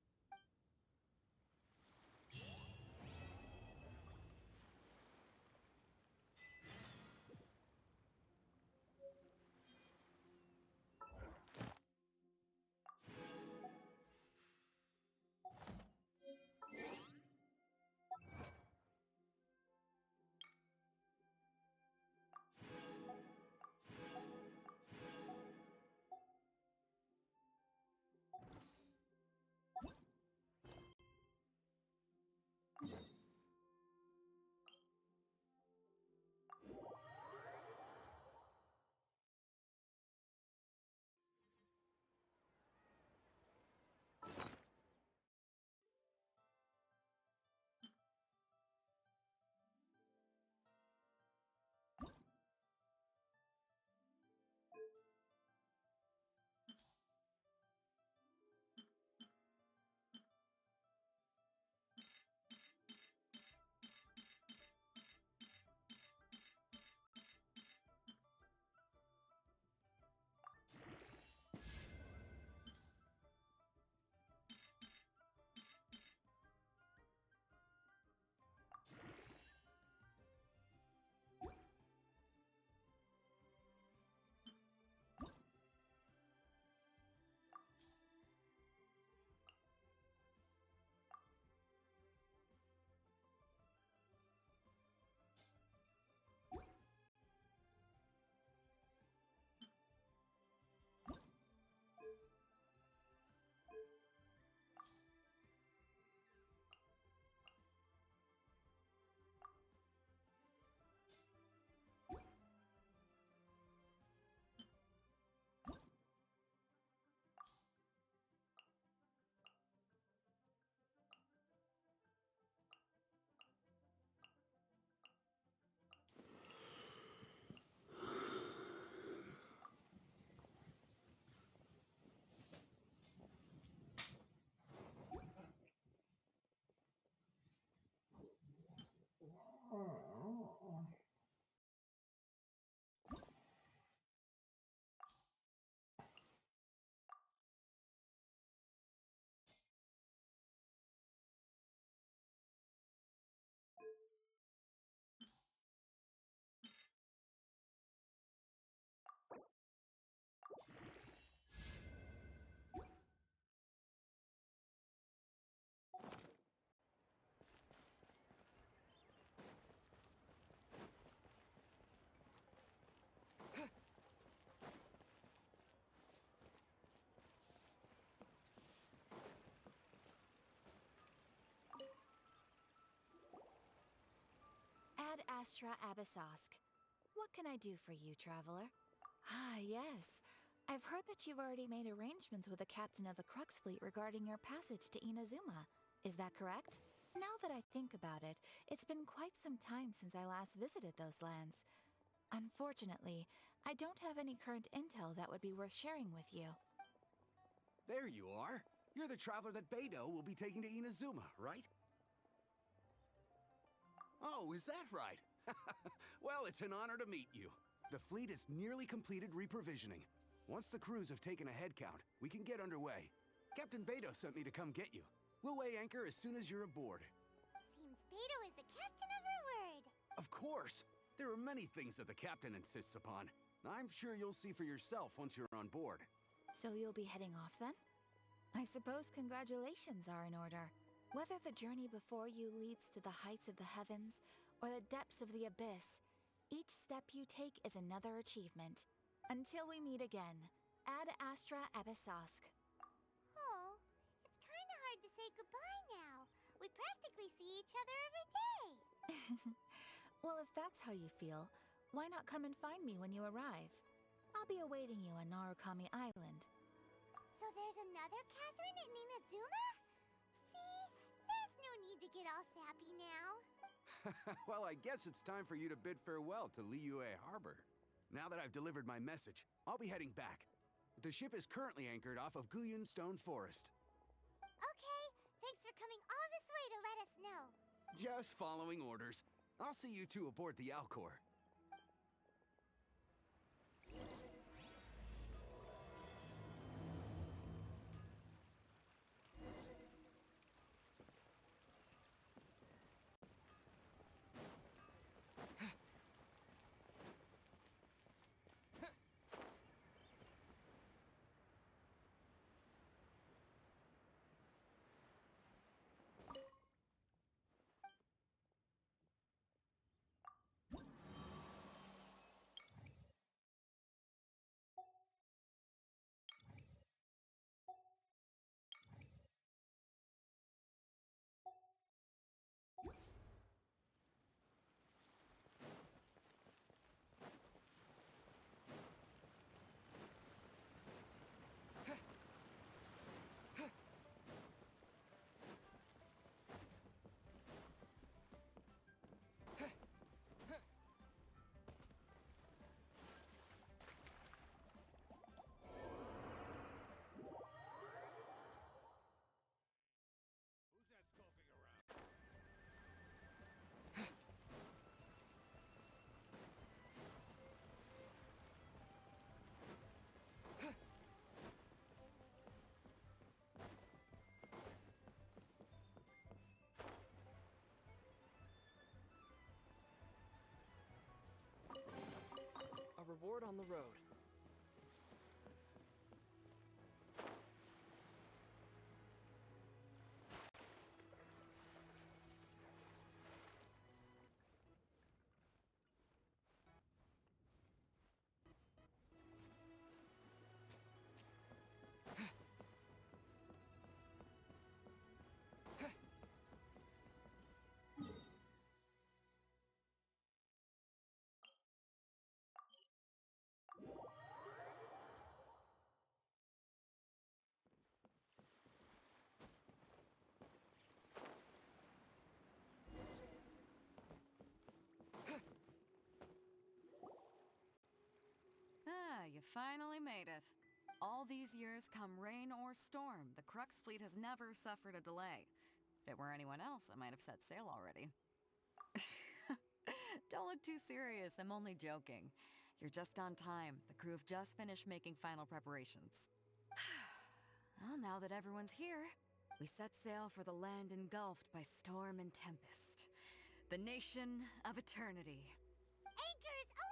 Ad Astra Abyssosk. What can I do for you, traveler? Ah, yes. I've heard that you've already made arrangements with the captain of the Crux Fleet regarding your passage to Inazuma. Is that correct? Now that I think about it, it's been quite some time since I last visited those lands. Unfortunately, I don't have any current intel that would be worth sharing with you. There you are. You're the traveler that Beidou will be taking to Inazuma, right? Oh, is that right? Well, it's an honor to meet you. The fleet has nearly completed reprovisioning. Once the crews have taken a head count, we can get underway. Captain Beidou sent me to come get you. We'll weigh anchor as soon as you're aboard. Seems Beidou is the captain of her word. Of course! There are many things that the captain insists upon. I'm sure you'll see for yourself once you're on board. So you'll be heading off then? I suppose congratulations are in order. Whether the journey before you leads to the heights of the heavens or the depths of the abyss, each step you take is another achievement. Until we meet again, Ad Astra Abyssosk. Oh, it's kind of hard to say goodbye now. We practically see each other every day. Well, if that's how you feel, why not come and find me when you arrive? I'll be awaiting you on Narukami Island. So there's another Catherine in Inazuma? See? There's no need to get all sappy now. Well, I guess it's time for you to bid farewell to Liyue Harbor. Now that I've delivered my message, I'll be heading back. The ship is currently anchored off of Guyun Stone Forest. Okay, thanks for coming all this way to let us know. Just following orders. I'll see you two aboard the Alcor. A reward on the road. Ah, you finally made it. All these years, come rain or storm, the Crux fleet has never suffered a delay. If it were anyone else, I might have set sail already. Don't look too serious, I'm only joking. You're just on time. The crew have just finished making final preparations. Well, now that everyone's here, we set sail for the land engulfed by storm and tempest. The nation of eternity. Anchors away!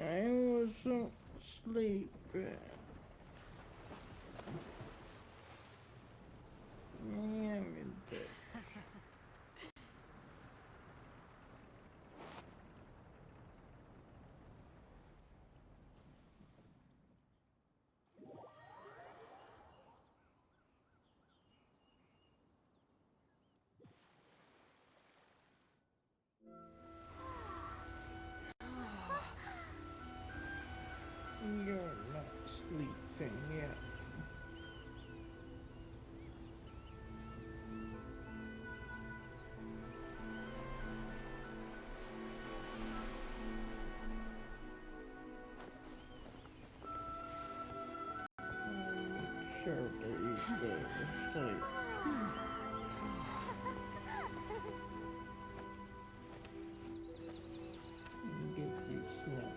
I wasn't sleeping. Yeah, I'm in bed. You're not sleeping yet. Sure that you go to sleep. Give you snack.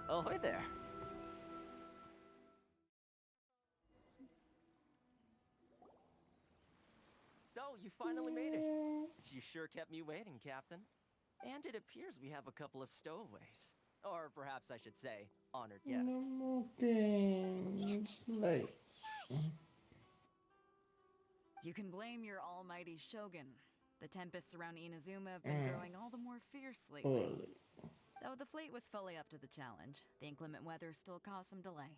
Ahoy there. So, you finally made it. You sure kept me waiting, Captain. And it appears we have a couple of stowaways. Or perhaps I should say, honored guests. No more games. Late. You can blame your almighty shogun. The tempests around Inazuma have been growing all the more fierce lately. Though the fleet was fully up to the challenge, the inclement weather still caused some delay.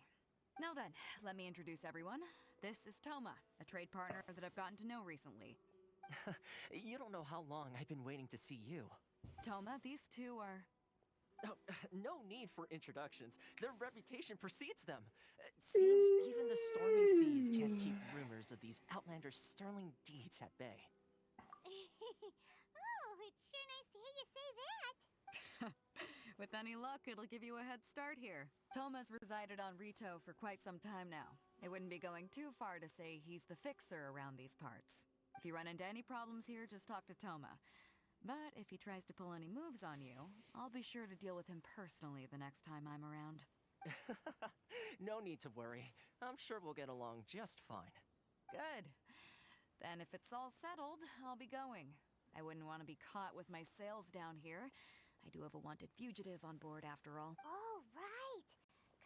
Now then, let me introduce everyone. This is Toma, a trade partner that I've gotten to know recently. You don't know how long I've been waiting to see you. Toma, these two are... Oh, no need for introductions. Their reputation precedes them. It seems even the stormy seas can't keep rumors of these outlanders' sterling deeds at bay. Oh, it's sure nice to hear you say that. With any luck, it'll give you a head start here. Toma's resided on Rito for quite some time now. It wouldn't be going too far to say he's the fixer around these parts. If you run into any problems here, just talk to Toma. But if he tries to pull any moves on you, I'll be sure to deal with him personally the next time I'm around. No need to worry. I'm sure we'll get along just fine. Good. Then if it's all settled, I'll be going. I wouldn't want to be caught with my sails down here. I do have a wanted fugitive on board after all. Oh, right.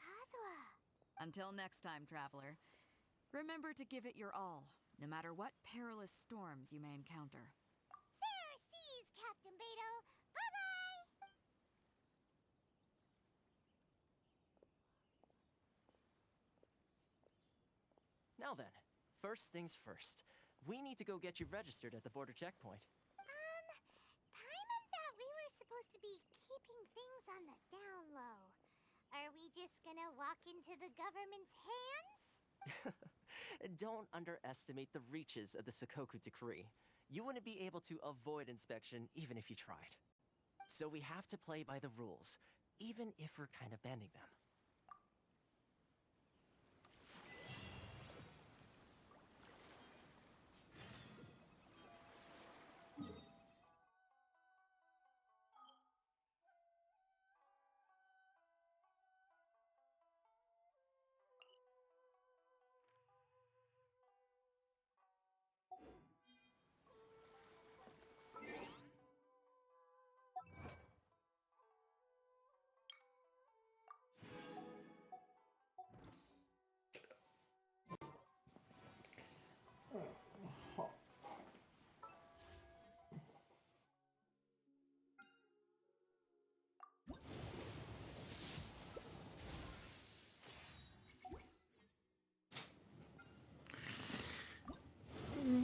Kazuha. Until next time, traveler. Remember to give it your all, no matter what perilous storms you may encounter. Fair seas, Captain Beto. Bye-bye! Now then, first things first. We need to go get you registered at the border checkpoint. Paimon thought we were supposed to be keeping things on the down low. Are we just gonna walk into the government's hands? Don't underestimate the reaches of the Sakoku decree. You wouldn't be able to avoid inspection even if you tried. So we have to play by the rules, even if we're kind of bending them.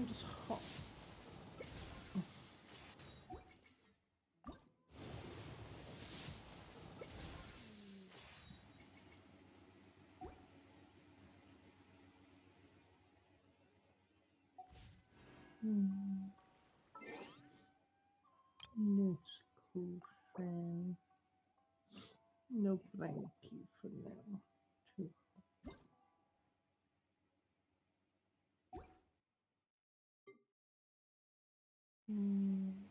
It's hot. Let's go, fan. No, thank you for now. Too hot.